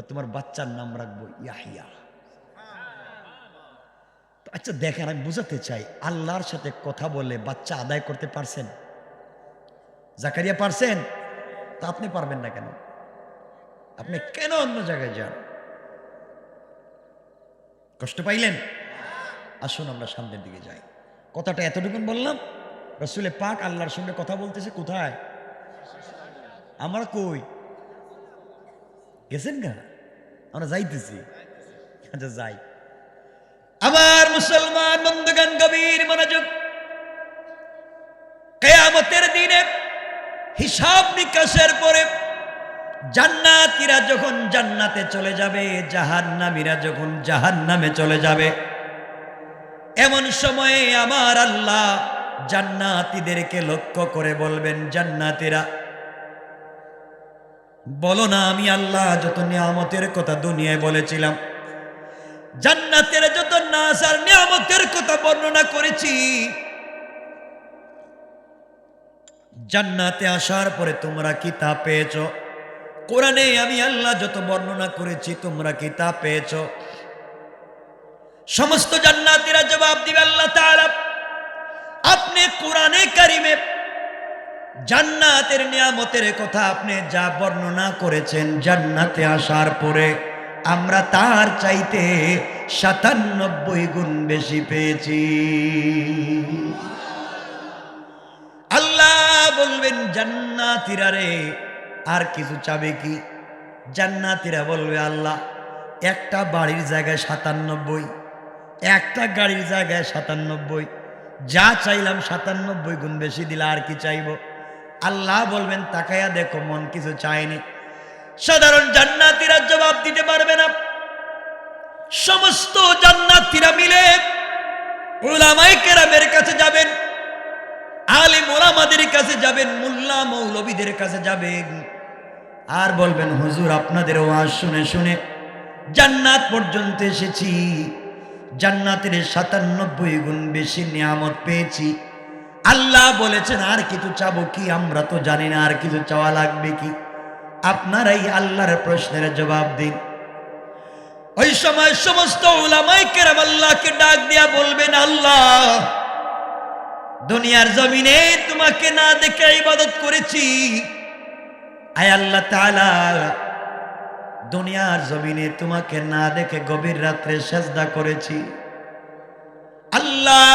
তোমার বাচ্চার নাম রাখবো ইয়াহিয়া। আচ্ছা দেখেন, আমি বুঝাতে চাই, আল্লাহর সাথে কথা বলে বাচ্চা আদায় করতে পারছেন? জাকারিয়া পারছেন? তা আপনি পারবেন না কেন? আপনি কেন অন্য জায়গায় যান? কষ্ট পাইলেন? আসুন আমরা সামনের দিকে যাই। কথাটা এতটুকুন বললাম, রাসূলে পাক আল্লাহর সঙ্গে কথা বলতেছে কোথায়? আমরা কই গেছেন গা? আমরা যাইতেছি। আচ্ছা যাই। আমার মুসলমান বন্ধুগণ, গভীর মনোযোগ। কিয়ামতের দিনে হিসাব নিকাশের পরে জান্নাতীরা যখন জান্নাতে চলে যাবে, জাহান্নামীরা যখন জাহান্নামে চলে যাবে, এমন সময়ে আমার আল্লাহ জান্নাতীদেরকে লক্ষ্য করে বলবেন, জান্নাতীরা বলো না, আমি আল্লাহ যত নিয়ামতের কথা দুনিয়ায় বলেছিলাম, জান্নাতের যত নাজ আর নিয়ামতের কথা বর্ণনা করেছি, জান্নাতে আসার পরে তোমরা কি তা পেয়েছো? কোরআনে আমি আল্লাহ যত বর্ণনা করেছি তোমরা কি তা পেয়েছো? সমস্ত জান্নাতীরা জবাব দিবে, আল্লাহ তাআলা আপনি কোরআনে কারিমে জান্নাতের নিয়ামতের কথা আপনি যা বর্ণনা করেছেন, জান্নাতে আসার পরে আমরা তার চাইতে 97 গুণ বেশি পেয়েছি। আল্লাহ বলবেন জান্নাতীরা রে আর কিছু চাবে কি? জান্নাতীরা বলবে আল্লাহ একটা বাড়ির জায়গায় 97, একটা গাড়ির জায়গায় 97, যা চাইলাম 97 গুণ বেশি দিলা, আর কি চাইব? আল্লাহ বলবেন তাকায়া দেখো মন কিছু চায়নি। সাধারণ জান্নাতীরা জবাব দিতে পারবে না। সমস্ত জান্নাতীরা মিলে উলামায়ে কেরামের কাছে যাবেন, আলেম ওলামাদের কাছে যাবেন, মোল্লা মৌলবীদের কাছে যাবেন, আর বলবেন হুজুর আপনাদের ওয়াজ শুনে শুনে জান্নাত পর্যন্ত এসেছি, জান্নাতের 97 গুণ বেশি নিয়ামত পেয়েছি। আল্লাহ বলেছেন আর কিছু চাবো কি? আমরা তো জানি না আর কিছু চাওয়া লাগবে কি। আপনারাই আল্লাহর প্রশ্নের জবাব দিন। ওই সময় সমস্ত উলামায়ে কেরাম আল্লাহকে ডাক দিয়া বলবেন আল্লাহ দুনিয়ার জমিনে তোমাকে না দেখে ইবাদত করেছি, আয় আল্লাহ তাআলা দুনিয়ার জমিনে তোমাকে না দেখে গভীর রাত্রে সেজদা করেছি। আল্লাহ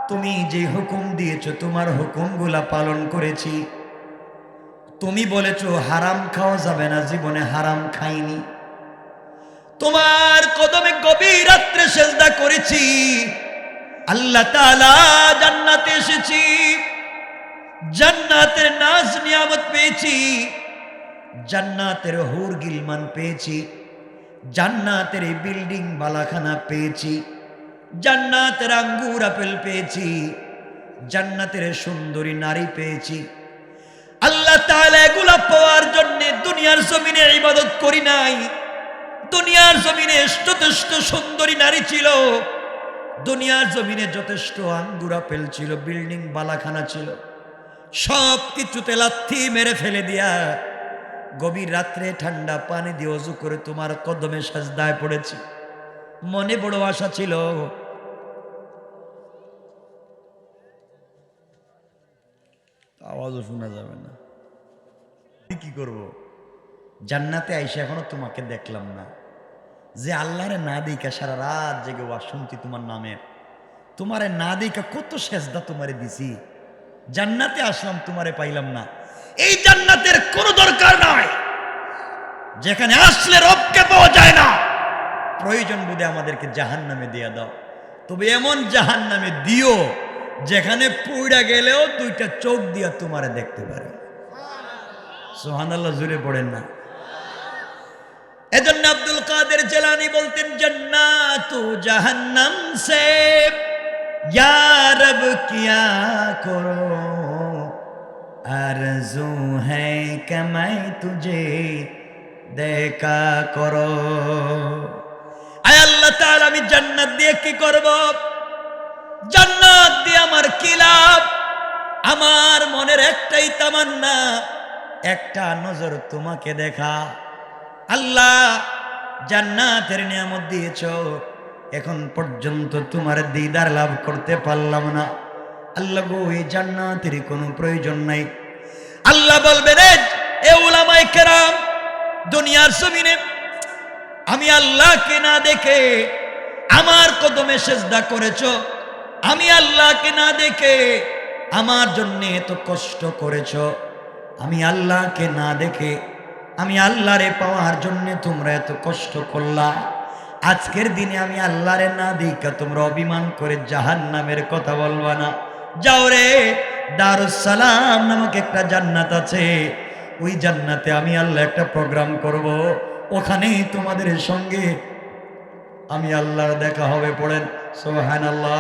তুমি যে হুকুম দিয়েছো তোমার হুকুমগুলা পালন করেছি। তুমি বলেছো হারাম খাওয়া যাবে না, জীবনে হারাম খাইনি। তোমার কদমে গভীর রাত্রে সেজদা করেছি। আল্লাহ তাআলা জান্নাতে এসেছি, জান্নাতের নাজ নিয়ামত পেয়েছি, জান্নাতের হুর গিলমান পেয়েছি, জান্নাতের বিল্ডিং বালাখানা পেয়েছি, জান্নাতের আঙ্গুর আপেল পেয়েছি, জান্নাতের সুন্দরী নারী পেয়েছি। আল্লাহ তাআলা এগুলা পাওয়ার জন্য দুনিয়ার জমিনে ইবাদত করি নাই। দুনিয়ার জমিনে যথেষ্ট সুন্দরী নারী ছিল, দুনিয়ার জমিনে যথেষ্ট আঙ্গুর আপেল ছিল, বিল্ডিং বালাখানা ছিল, সব কিছুতে লাথি মেরে ফেলে দিয়া গভীর রাত্রে ঠান্ডা পানি দিয়ে ওযু করে তোমার কদমে সাজদায় পড়েছি। মনে বড় আশা ছিল আওয়াজও শোনা যাবে না, কি করব? জান্নাতে আইসা এখনো তোমাকে দেখলাম না। যে আল্লাহরে না দেখা সারা রাত জেগে ওয়াজ শুনছি তোমার নামে, তোমারে না দেখা কত সেজদা তোমারে দিছি, জান্নাতে আসলাম তোমারে পাইলাম না। এই জান্নাতের কোনো দরকার নাই, যেখানে আসলে রবকে পাওয়া যায় না। প্রয়োজন বোধে আমাদেরকে জাহান্নামে দিয়ে দাও, তবে এমন জাহান্নামে দিও যেখানে পুইড়া গেলেও দুইটা চোখ দিয়া তোমারে দেখতে পারে। সুবহানাল্লাহ, জুড়ে পড়েন না। এজন্য আব্দুল কাদের জিলানী বলতেন জান্নাতু জাহান্নাম সে ইয়া রব কিয়া করো আরজু হ্যায় কে मैं तुझे দেখা করো। আয় আল্লাহ তাআলা আমি জান্নাত দিয়ে কি করব? জান্নাত দিয়ে আমার কি লাভ? আমার মনের একটাই তামান্না, একটা নজর তোমাকে দেখা। আল্লাহ জান্নাতের নিয়ামত দিয়েছো, এখন পর্যন্ত তোমার দিদার লাভ করতে পারলাম না। আল্লাহ গো এই জান্নাতের কোনো প্রয়োজন নাই। আল্লাহ বলবেন এ উলামায়ে কেরাম দুনিয়ার জমিনে আমি আল্লাহকে না দেখে আমার কদমে সেজদা করেছো, আমি আল্লাহকে না দেখে আমার জন্য এত কষ্ট করেছো, আমি আল্লাহকে না দেখে আমি আল্লাহরে পাওয়ার জন্য তোমরা এত কষ্ট করলা। আজকের দিনে আমি আল্লাহরে না দেখা তোমরা অভিমান করে জাহান্নামের কথা বলবা না। যাও রে, দারুস সালাম নামক একটা জান্নাত আছে, ওই জান্নাতে আমি আল্লাহ একটা প্রোগ্রাম করব, ওখানেই তোমাদের সঙ্গে আমি আল্লাহর দেখা হবে। পড়েন সুবহানাল্লাহ।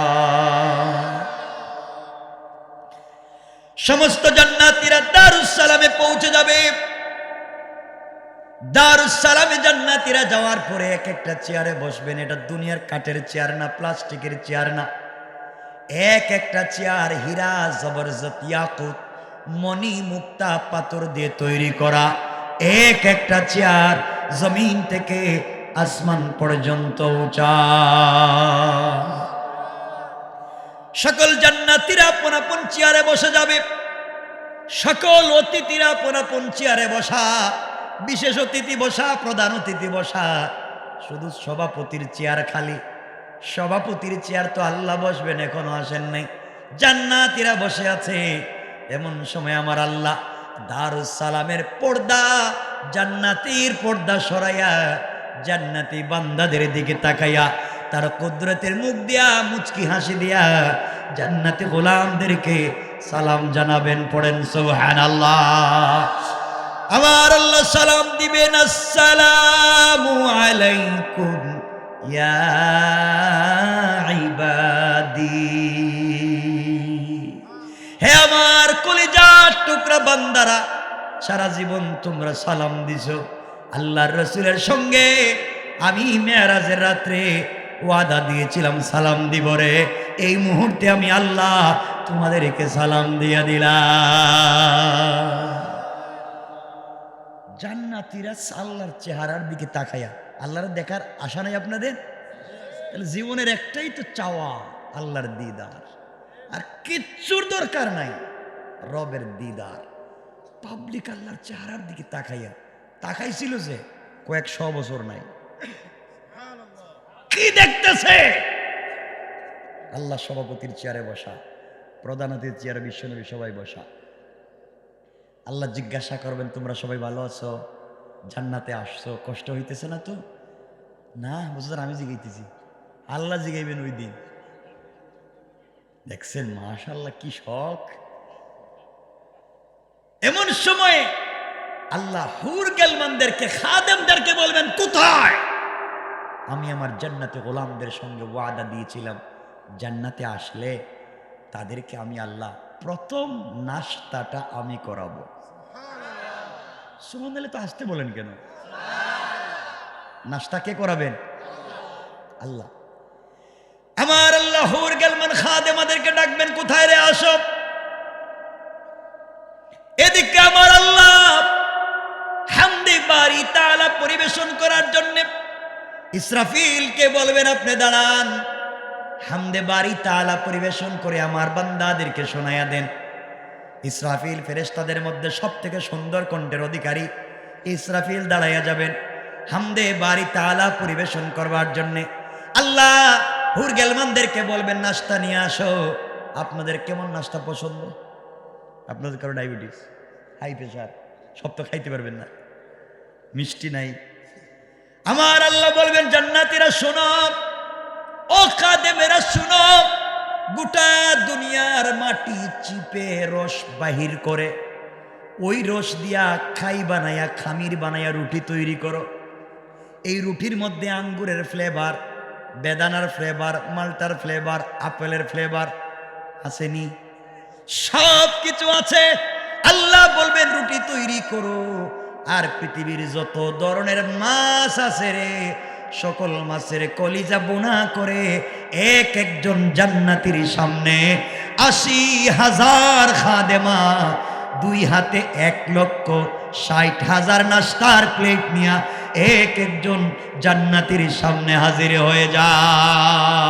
সমস্ত জান্নাতীরা দারুস সালামে পৌঁছে যাবে। দারুস সালামে জান্নাতীরা যাওয়ার পরে এক একটা চেয়ারে বসবেন। এটা দুনিয়ার কাঠের চেয়ার না, প্লাস্টিকের চেয়ার না, এক একটা চেয়ার হীরা জবরজত ইয়াকুত মণি মুক্তা পাথর দিয়ে তৈরি করা। এক একটা চেয়ার জমিন থেকে আসমান পর্যন্ত উঁচা। সকল জান্নাতীরা আপন আপন চেয়ারে বসে যাবে, সকল অতিথিরা আপন আপন চেয়ারে বসা। বিশেষ অতিথি বসা, প্রধান অতিথি বসা, শুধু সভাপতির চেয়ার খালি। সভাপতির চেয়ার তো আল্লাহ বসবেন, এখনো আসেন নাই। জান্নাতীরা বসে আছে। এমন সময় আমার আল্লাহ দারুস সালামের পর্দা, জান্নাতীর পর্দা সরাইয়া জান্নাতি বান্দাদের দিকে তাকাইয়া তার কুদরতের মুখ দিয়া মুচকি হাসি দিয়া জান্নাতি গোলামদেরকে সালাম জানাবেন। পড়েন সুবহানাল্লাহ। আমার আল্লাহ সালাম দিবেন, আসসালামু আলাইকুম ইয়া ইবাদি। হে আমার কলিজার টুকরা বান্দারা, সারা জীবন তোমরা সালাম দিছো। আল্লাহর রাসূলের সঙ্গে আমি মেরাজের রাত্রে ওয়াদা দিয়েছিলাম সালাম দিব রে। এই মুহূর্তে আমি আল্লাহ তোমাদেরকে সালাম দিয়ে দিলাম। জান্নাতীরা আল্লাহর চেহারার দিকে তাকায়া, আল্লাহর দেখার আশা নাই আপনাদের? তাহলে জীবনের একটাই তো চাওয়া, আল্লাহর দিদার। আর কিচ্ছুর দরকার নাই, রবের দিদার। পাবলিক আল্লাহর চেহারার দিকে তাকাইয়া, তাকাইছিল যে কয়েকশো বছর নাই, কি দেখতেছে? আল্লাহ সভাপতির চেয়ারে বসা, প্রধান অতিথির চেয়ারে বিশ্বনবী সবাই বসা। আল্লাহ জিজ্ঞাসা করবেন, তোমরা সবাই ভালো আছো? জান্নাতে আসছো, কষ্ট হইতেছে না তো? না বুঝলেন, আমি জিগাইতেছি, আল্লাহ জিগাইবেন ওই দিন। দেখছেন মাশাআল্লাহ কি শখ। এমন সময় আল্লাহ হুর গেলমানদেরকে, খাদেমদেরকে বলবেন, কোথায়? আমি আমার জান্নাতে গোলামদের সঙ্গে ওয়াদা দিয়েছিলাম, জান্নাতে আসলে তাদেরকে আমি আল্লাহ প্রথম নাস্তাটা আমি করাবো। সুবহানাল্লাহ। তো আসতে বলেন কেন? নাস্তা কে করাবেন? আল্লাহ। আমার আল্লাহ হুর গেলমান খাদেমাদেরকে ডাকবেন, কোথায় রে, আসো। এদিকে আমার আল্লাহ হামদে বারি তাআলা পরিবেশন করার জন্য ইসরাফিলকে বলবেন, আপনি দাঁড়ান, হামদে বারি তাআলা পরিবেশন করে আমার বান্দাদেরকে শোনায়া দেন। ইসরাফিল ফেরেশতাদের মধ্যে সব থেকে সুন্দর কণ্ঠের অধিকারী। ইসরাফিল দাঁড়াইয়া যাবেন হামদে বারি তাআলা পরিবেশন করবার জন্যে। আল্লাহ হুর গেলমানদেরকে বলবেন, নাস্তা নিয়ে আসো। আপনাদের কেমন নাস্তা পছন্দ? আপনাদের কারো ডায়াবেটিস, হাই প্রেশার, সব তো খাইতে পারবেন না, মিষ্টি নাই। আমার আল্লাহ বলবেন, জান্নাতীরা শোনো, ও খাদেমেরা শোনো, গোটা দুনিয়ার মাটি চিপে রস বাহির করে ওই রস দিয়া খাই বানায়া, খামির বানায়া রুটি তৈরি করো। এই রুটির মধ্যে আঙ্গুরের ফ্লেভার, বেদানার ফ্লেভার, মাল্টার ফ্লেভার, আপেলের ফ্লেভার আসেনি? সব কিছু আছে। আল্লাহ বলবেন, রুটি তৈরি করো, আর পৃথিবীর যত ধরনের মাছ আছে রে, সকল মাছের কলিজা বোনা করে এক একজন জান্নাতীর সামনে ৮০,০০০ খাদেমা ২ হাতে ১,৬০,০০০ নাস্তার প্লেট নিয়া এক একজন জান্নাতীর সামনে হাজির হয়ে যায়।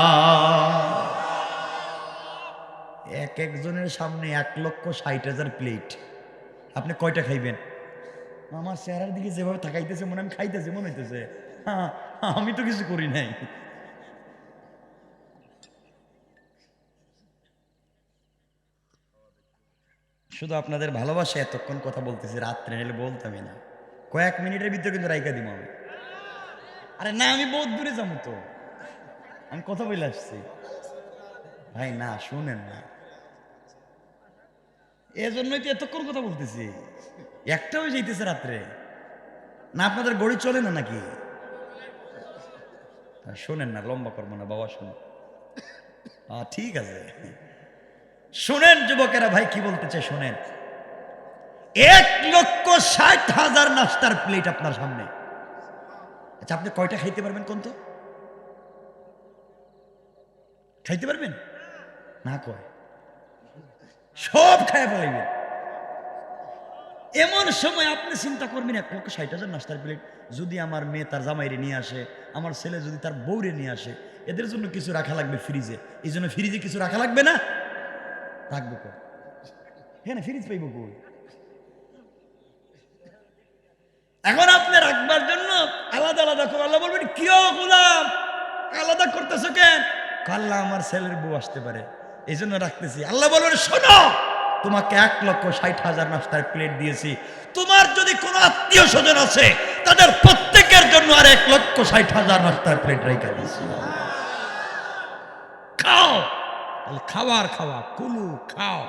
এক একজনের সামনে ১,৬০,০০০ প্লেট। আপনি কয়টা খাইবেন? আমার চেহারার দিকে যেভাবে তাকাইতেছে, মনে আমি খাইতেছি মনে হইতেছে, হ্যাঁ আমি তো কিছু করি নাই। শুধু আপনাদের ভালোবাসা এতক্ষণ কথা বলতেছি, রাত্রে নিলে বলতামই না, কয়েক মিনিটের ভিতরে কিন্তু রাইকা দিব আমি। আরে না, আমি বহুত দূরে যাবো তো, আমি কথা বলে আসছি ভাই। না শুনেন না, এজন্যই তো এতক্ষণ কথা বলতেছি। একটা হয়ে যাইতেছে রাত্রে না, আপনাদের গড়ি চলে না নাকি? শোনেন না, লম্বা করবো না বাবা, শোনো। ঠিক আছে, শোনেন যুবকেরা, ভাই কি বলতে চাই শোনেন। ১,৬০,০০০ নাস্তার প্লেট আপনার সামনে। আচ্ছা, আপনি কয়টা খাইতে পারবেন কোন তো? খাইতে পারবেন না? কয় সব খায় ফেলাইবেন। এমন সময় আপনি চিন্তা করবেন, ১,৬০,০০০ নাস্তার প্লেট যদি আমার মেয়ে তার জামাইরে নিয়ে আসে, আমার ছেলে যদি তার বউরে নিয়ে আসে, এদের জন্য কিছু রাখা লাগবে ফ্রিজে। এই জন্য ফ্রিজে কিছু রাখা লাগবে না? রাখবো কই? হ্যাঁ, ফ্রিজ পাইব কই? এখন আপনি রাখবার জন্য আলাদা আলাদা করে আল্লাহ বলবেন কিও গোলাম আলাদা করতেছো কেন? আল্লাহ আমার ছেলের বউ আসতে পারে এই জন্য রাখতেছি। আল্লাহ বলবেন শোনো, তোমাকে 1,60,000 নাস্তার প্লেট দিয়েছি, তোমার যদি কোনো আত্মীয় স্বজন আছে তাদের প্রত্যেকের জন্য আর 1,60,000 নাস্তার প্লেট রেখে দিয়েছি। খাও, খাওয়ার খাওয়া কুলু খাও,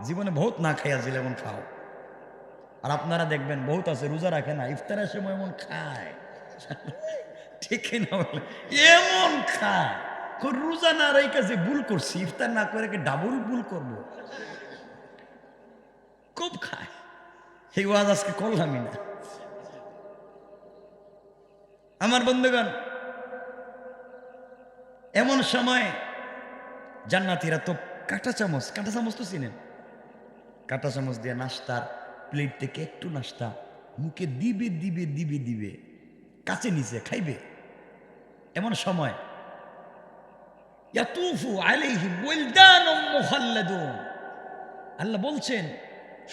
জীবনে বহুত না খাইয়াছিল এমন খাও। আর আপনারা দেখবেন বহুত আছে রোজা রাখে না, ইফতারের সময় এমন খায়, ঠিক না বলে এমন খায়, রোজা না রেখে যে ভুল করছি ইফতার না করে ডাবল ভুল করবো, খুব খায়। এই ওয়াজ আজকে করলামই না। আমার বন্ধুগণ, এমন সময় জান্নাতীরা তো কাঁটা চামচ তো চিনেন, কাঁটা চামচ দিয়ে নাস্তার প্লেট থেকে একটু নাস্তা মুখে দিবে দিবে দিবে দিবে, কাছে নিচে খাইবে। এমন সময় ইয়াতুফু আলাইহিম ওয়ালদানুম মুখাল্লাদুন, আল্লাহ বলছেন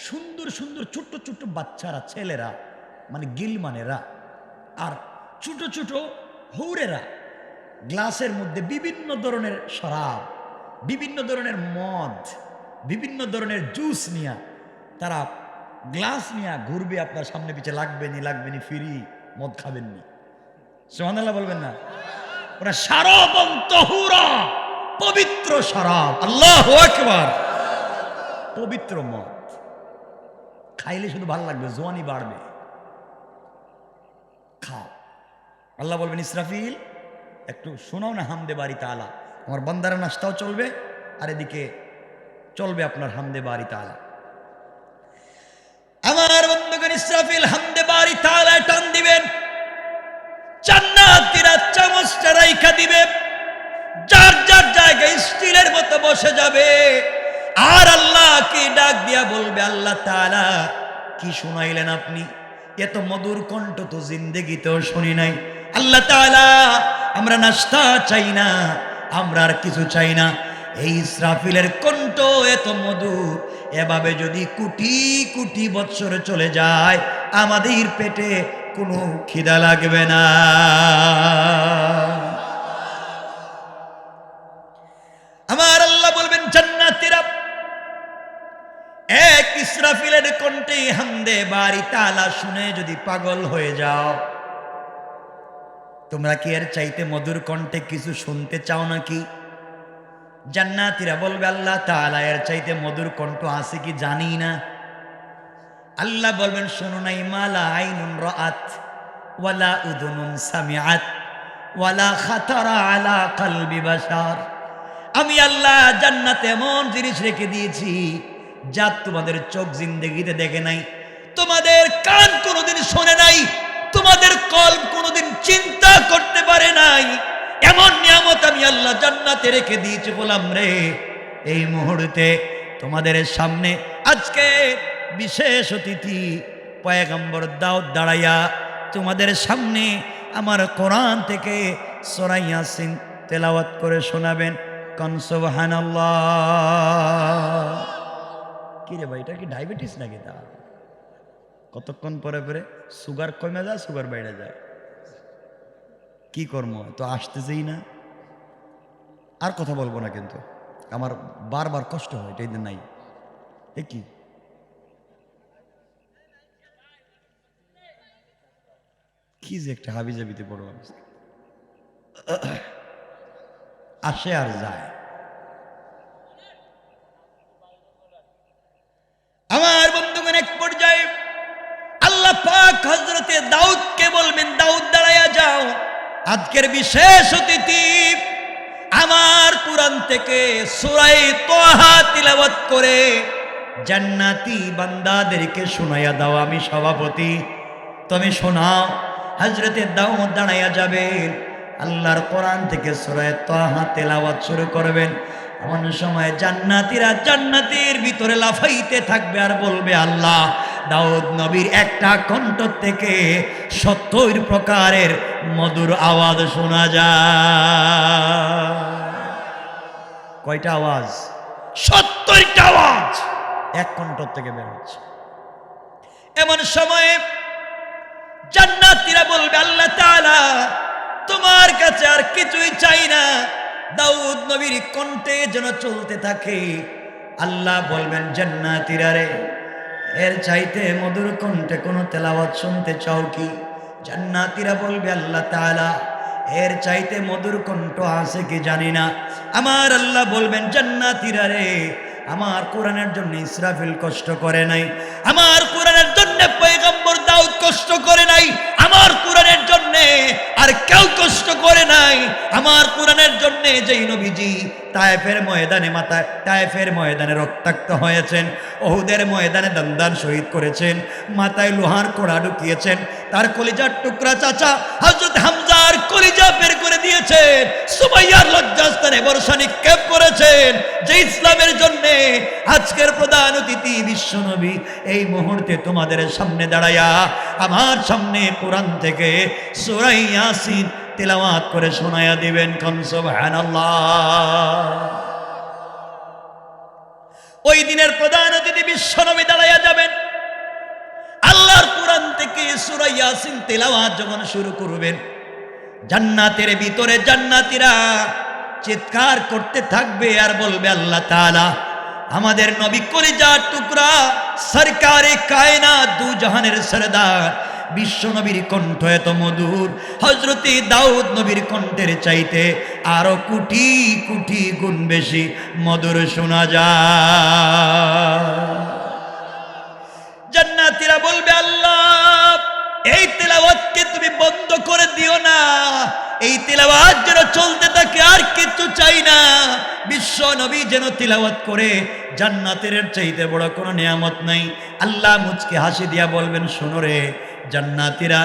সুন্দর সুন্দর ছোট্ট ছোট্ট বাচ্চারা, ছেলেরা মানে গিলমানেরা আর ছোট ছোট হৌরেরা গ্লাসের মধ্যে বিভিন্ন ধরনের শরাব, বিভিন্ন ধরনের মদ, বিভিন্ন ধরনের জুস নিয়ে তারা গ্লাস নিয়ে ঘুরবে আপনার সামনে পিছে, লাগবেনি ফ্রি, মদ খাবেননি, সুবহানাল্লাহ বলবেন না? ওরা শারাবন তাহুরা, পবিত্র শরাব, আল্লাহু আকবার, পবিত্র মদ খাইলে শুধু ভালো লাগবে, জোয়ানি বাড়বে, খাও। আল্লাহ বলবেন ইসরাফিল একটু শোনাও না হামদে বাড়ি তাআলা, আমার বান্দারা নাস্তাও চলবে আর এদিকে চলবে আপনার হামদে বাড়ি তাআলা। আমার বন্ধুগণ, ইসরাফিল হামদে বাড়ি তাআলা টান দিবেন, জান্নাতীরা চামচটা রাইখা দিবে, যার যার জায়গায় স্টিলের মতো বসে যাবে। আর আল্লাহকে ডাক দিয়া বলবে আল্লাহ তাআলা কি শুনাইলেন আপনি, এত মধুর কণ্ঠ তো জিন্দেগিতেও শুনি নাই। আল্লাহ তাআলা আমরা নাস্তা চাই না, আমরা আর কিছু চাই না, এই ইসরাফিলের কণ্ঠ এত মধুর, এভাবে যদি কোটি কোটি বৎসর চলে যায় আমাদের পেটে কোনো খিদা লাগবে না। আমার আল্লাহ বলবেন জান্নাতীরা এক ইসরাফিলের কণ্ঠে হামদে বাড়ি তাআলা শুনে যদি পাগল হয়ে যাও, তোমরা কি এর চাইতে মধুর কণ্ঠে কিছু শুনতে চাও নাকি? জান্নাতীরা বলবে আল্লাহ তাআলা এর চাইতে মধুর কণ্ঠ আছে কি জানি না। আল্লাহ বলবেন শোনো নাই, মালা আইনুন রাআত ওয়ালা উযুনুন সামিআত ওয়ালা খাতারা আলা কলবি বাশার। আমি আল্লাহ জান্নাতে এমন জিনিস রেখে দিয়েছি যা তোমাদের চোখ জিন্দেগিতে দেখে নাই, তোমাদের কান কোনোদিন শোনে নাই, তোমাদের কলব কোনোদিন চিন্তা করতে পারে নাই। এমন নিয়ামত আমি আল্লাহ জান্নাতে রেখে দিয়েছি। বললাম রে, এই মুহূর্তে তোমাদের সামনে আজকে বিশেষ অতিথি পয়গম্বর দাউদ দাঁড়াইয়া তোমাদের সামনে আমার কোরআন থেকে সূরা ইয়াসিন তেলাওয়াত করে শোনাবেন। কোন সুবহানাল্লাহ। কি রে ভাই, এটা কি ডায়াবেটিস নাকি? তা কতক্ষণ পরে পরে সুগার কমে যায়, সুগার বেড়ে যায়, কি কর্ম তো আসতেছেই না। আর কথা বলবো না, কিন্তু আমার বারবার কষ্ট হয়, এটা নাই। এ কি যে একটা হাবি জাবিতে পড়ো, আসে আর যায়। আমার বন্ধুগণ, এক পর্যায়ে আল্লাহ পাক হযরতে দাউদকে বলবেন, দাউদ দাঁড়ায়া যাও, আজকের বিশেষ অতিথি আমার কুরআন থেকে সূরা তাহা তিলাওয়াত করে জান্নাতি বান্দাদেরকে শোনায়া দাও। আমি সভাপতি, তুমি শোনাও। হযরতে দাউদ দাঁড়ায়া যাবেন, আল্লাহর কোরআন থেকে সূরা তাহা তেলাওয়াত শুরু করবেন। এমন সময় জান্নাতীরা জান্নাতের ভিতরে লাফাইতে থাকবে আর বলবে আল্লাহ, দাউদ নবীর একটা কণ্ঠ থেকে 70 প্রকারের মধুর আওয়াজ শোনা যায়। কয়টা আওয়াজ? 70টা আওয়াজ এক কণ্ঠ থেকে বের হচ্ছে। এমন সময়ে জান্নাতীরা বলবে আল্লাহ তাআলা তোমার কাছে আর কিছুই চাই না, দাউদ নবীর কণ্ঠে যেন চলতে থাকে। আল্লাহ বলবেন জান্নাতীরা রে, এর চাইতে মধুর কণ্ঠে কোনো তেলাওয়াত শুনতে চাও কি? জান্নাতীরা বলবে আল্লাহ তাআলা এর চাইতে মধুর কণ্ঠ আছে কি জানি না। আমার আল্লাহ বলবেন জান্নাতীরা রে, আমার কোরআনের জন্য ইসরাফিল কষ্ট করে নাই, আমার কোরআনের জন্য পয়গম্বর দাউদ কষ্ট করে নাই, আমার কোরআনের জন্য আর কেউ কষ্ট করে নাই। আমার কোরআনের জন্য যেই নবীজি তায়েফের ময়দানে রক্তাক্ত হয়েছেন, ওহুদের ময়দানে দান্দান শহীদ করেছেন, মাথায় লোহার কোড়া ঢুকিয়েছেন, তার কলিজার টুকরা চাচা হযরত হামজার কলিজা বের করে দিয়েছেন, সুমাইয়ার লজ্জাস্থানে বর্ষা নিক্ষেপ করেছেন, যে ইসলামের জন্য আজকের প্রধান অতিথি বিশ্বনবী এই মুহূর্তে তোমাদের সামনে দাঁড়ায়া আমার সামনে কোরআন থেকে সূরা ইয়াসিন তেলাওয়াত করে শোনায়া দিবেন। কোন সুবহানাল্লাহ। ওই দিনের প্রধান অতিথি বিশ্বনবী দাঁড়ায়া যাবেন, আল্লাহর কোরআন থেকে সূরা ইয়াসিন তেলাওয়াত যখন শুরু করবেন, জান্নাতের ভিতরে জান্নাতীরা চিৎকার করতে থাকবে আর বলবে আল্লাহ তাআলা আমাদের নবী কলিজার টুকরা সরকারে কায়নাত দু জাহানের সরদার বিশ্ব নবীর কণ্ঠ এত মধুর, হযরতে দাউদ নবীর কণ্ঠের চাইতে আরো কোটি কোটি গুণ বেশি মধুর শোনা যায়। জান্নাতীরা বলবে আল্লাহ এই তেলাওয়াতকে তুমি বন্ধ করে দিও না, এই তেলাওয়াত যেন চলতে থাকে, আর কিছু চাই না। বিশ্ব নবী যেন তেলাওয়াত করে, জান্নাতের চাইতে বড় কোনো নিয়ামত নাই। আল্লাহ মুচকে হাসি দিয়া বলবেন শোনো রে জান্নাতীরা,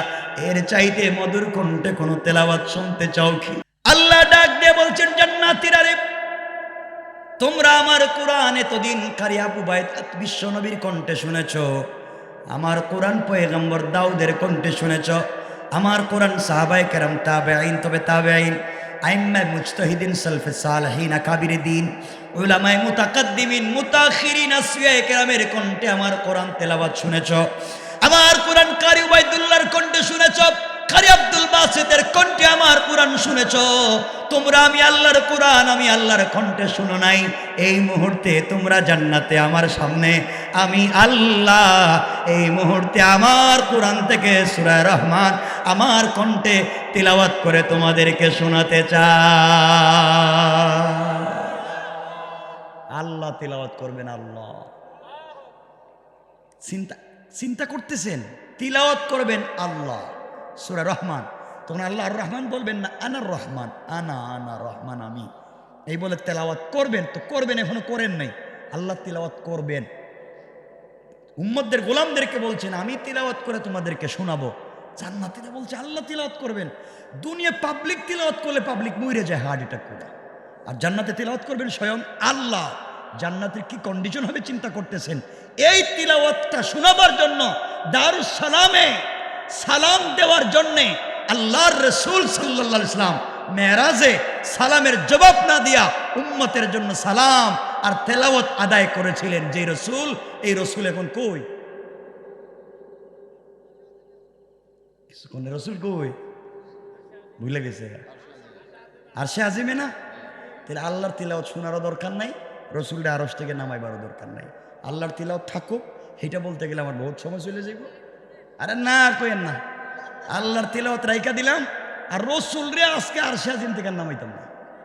এর চাইতে মধুর কণ্ঠে কোনো তেলাওয়াত শুনতে চাও কি? আল্লাহ ডাক দিয়ে বলছেন জান্নাতীরা রে, তোমরা আমার কোরআন এতদিন কারি আবু বাইত বিশ্ব নবীর কণ্ঠে শুনেছো, আমার কোরআন পয়গম্বর দাউদের কণ্ঠে শুনেছ, আমার কোরআন সাহাবায়ে কেরাম তাবেঈন, তবে তাবেঈন, আইম্মায়ে মুজতাহিদিন, সালফে সালেহিন, আকাবিরে দ্বীন, উলামায়ে মুতাকাদ্দিমিন, মুতাখিরিন, আসফিয়ায়ে কেরামের কণ্ঠে আমার কোরআন তেলাওয়াত শুনেছ, আমার কোরআন কারি উবাইদুল্লাহর কণ্ঠে শুনেছ, কারি আব্দুল বাসিতের কণ্ঠে আমার কোরআন শুনেছ। তোমরা আমি আল্লাহর কোরআন, আমি আল্লাহর কণ্ঠে শুনো নাই। এই মুহূর্তে তোমরা জান্নাতে আমার সামনে, আমি আল্লাহ এই মুহূর্তে আমার কোরআন থেকে সূরা রহমান আমার কণ্ঠে তিলাওয়াত করে তোমাদেরকে শোনাতে চাই। আল্লাহ তিলাওয়াত করবেন। আল্লাহ চিন্তা করতেছেন, তিলাওয়াত করবেন আল্লাহ সূরা রহমান। তখন আল্লাহ আর রহমান বলবেন না, আনার রহমান, আনা রহমান, আমি এই বলে তেলাওয়াত করবেন। তো করবেন, এখনো করেন নাই, আল্লাহ তিলাওয়াত করবেন। উম্মতদের গোলামদেরকে বলছেন আমি তিলাওয়াত করে তোমাদেরকে শোনাবো। জান্নাতীরা বলছে আল্লাহ তিলাওয়াত করবেন। দুনিয়া পাবলিক তিলাওয়াত করলে পাবলিক মরে যায় হার্ট অ্যাটাক করে, আর জান্নাতে তিলাওয়াত করবেন স্বয়ং আল্লাহ। জান্নাতের কি কন্ডিশন হবে চিন্তা করতেছেন? এই তিলাওয়াতটা শোনাবার জন্য দারুস সালামে সালাম দেওয়ার জন্যে আল্লাহর রাসূল সাল্লাল্লাহু আলাইহি ওয়াসাল্লাম মেরাজে সালামের জবাব না দিয়া উম্মতের জন্য সালাম আর তেলাওয়াত আদায় করেছিলেন যে রাসূল। এই রাসূল এখন কই? কোন রাসূল কই? ভুলে গেছে। আর সে আজিমে না, তাহলে আল্লাহর তিলাওয়াত শোনারও দরকার নাই, রাসূলটা আরশ থেকে নামাইবারও দরকার নাই। আল্লাহর তিলাওয়াত থাকুক, এটা বলতে গেলে আমার বহুত সময় চলে যাইব। আরে না কইেন না, আল্লাহর তিলাওয়াত রাইখা দিলাম, আর রাসূল রে আজকে আরশে আজিম থেকে নামাইতাম না।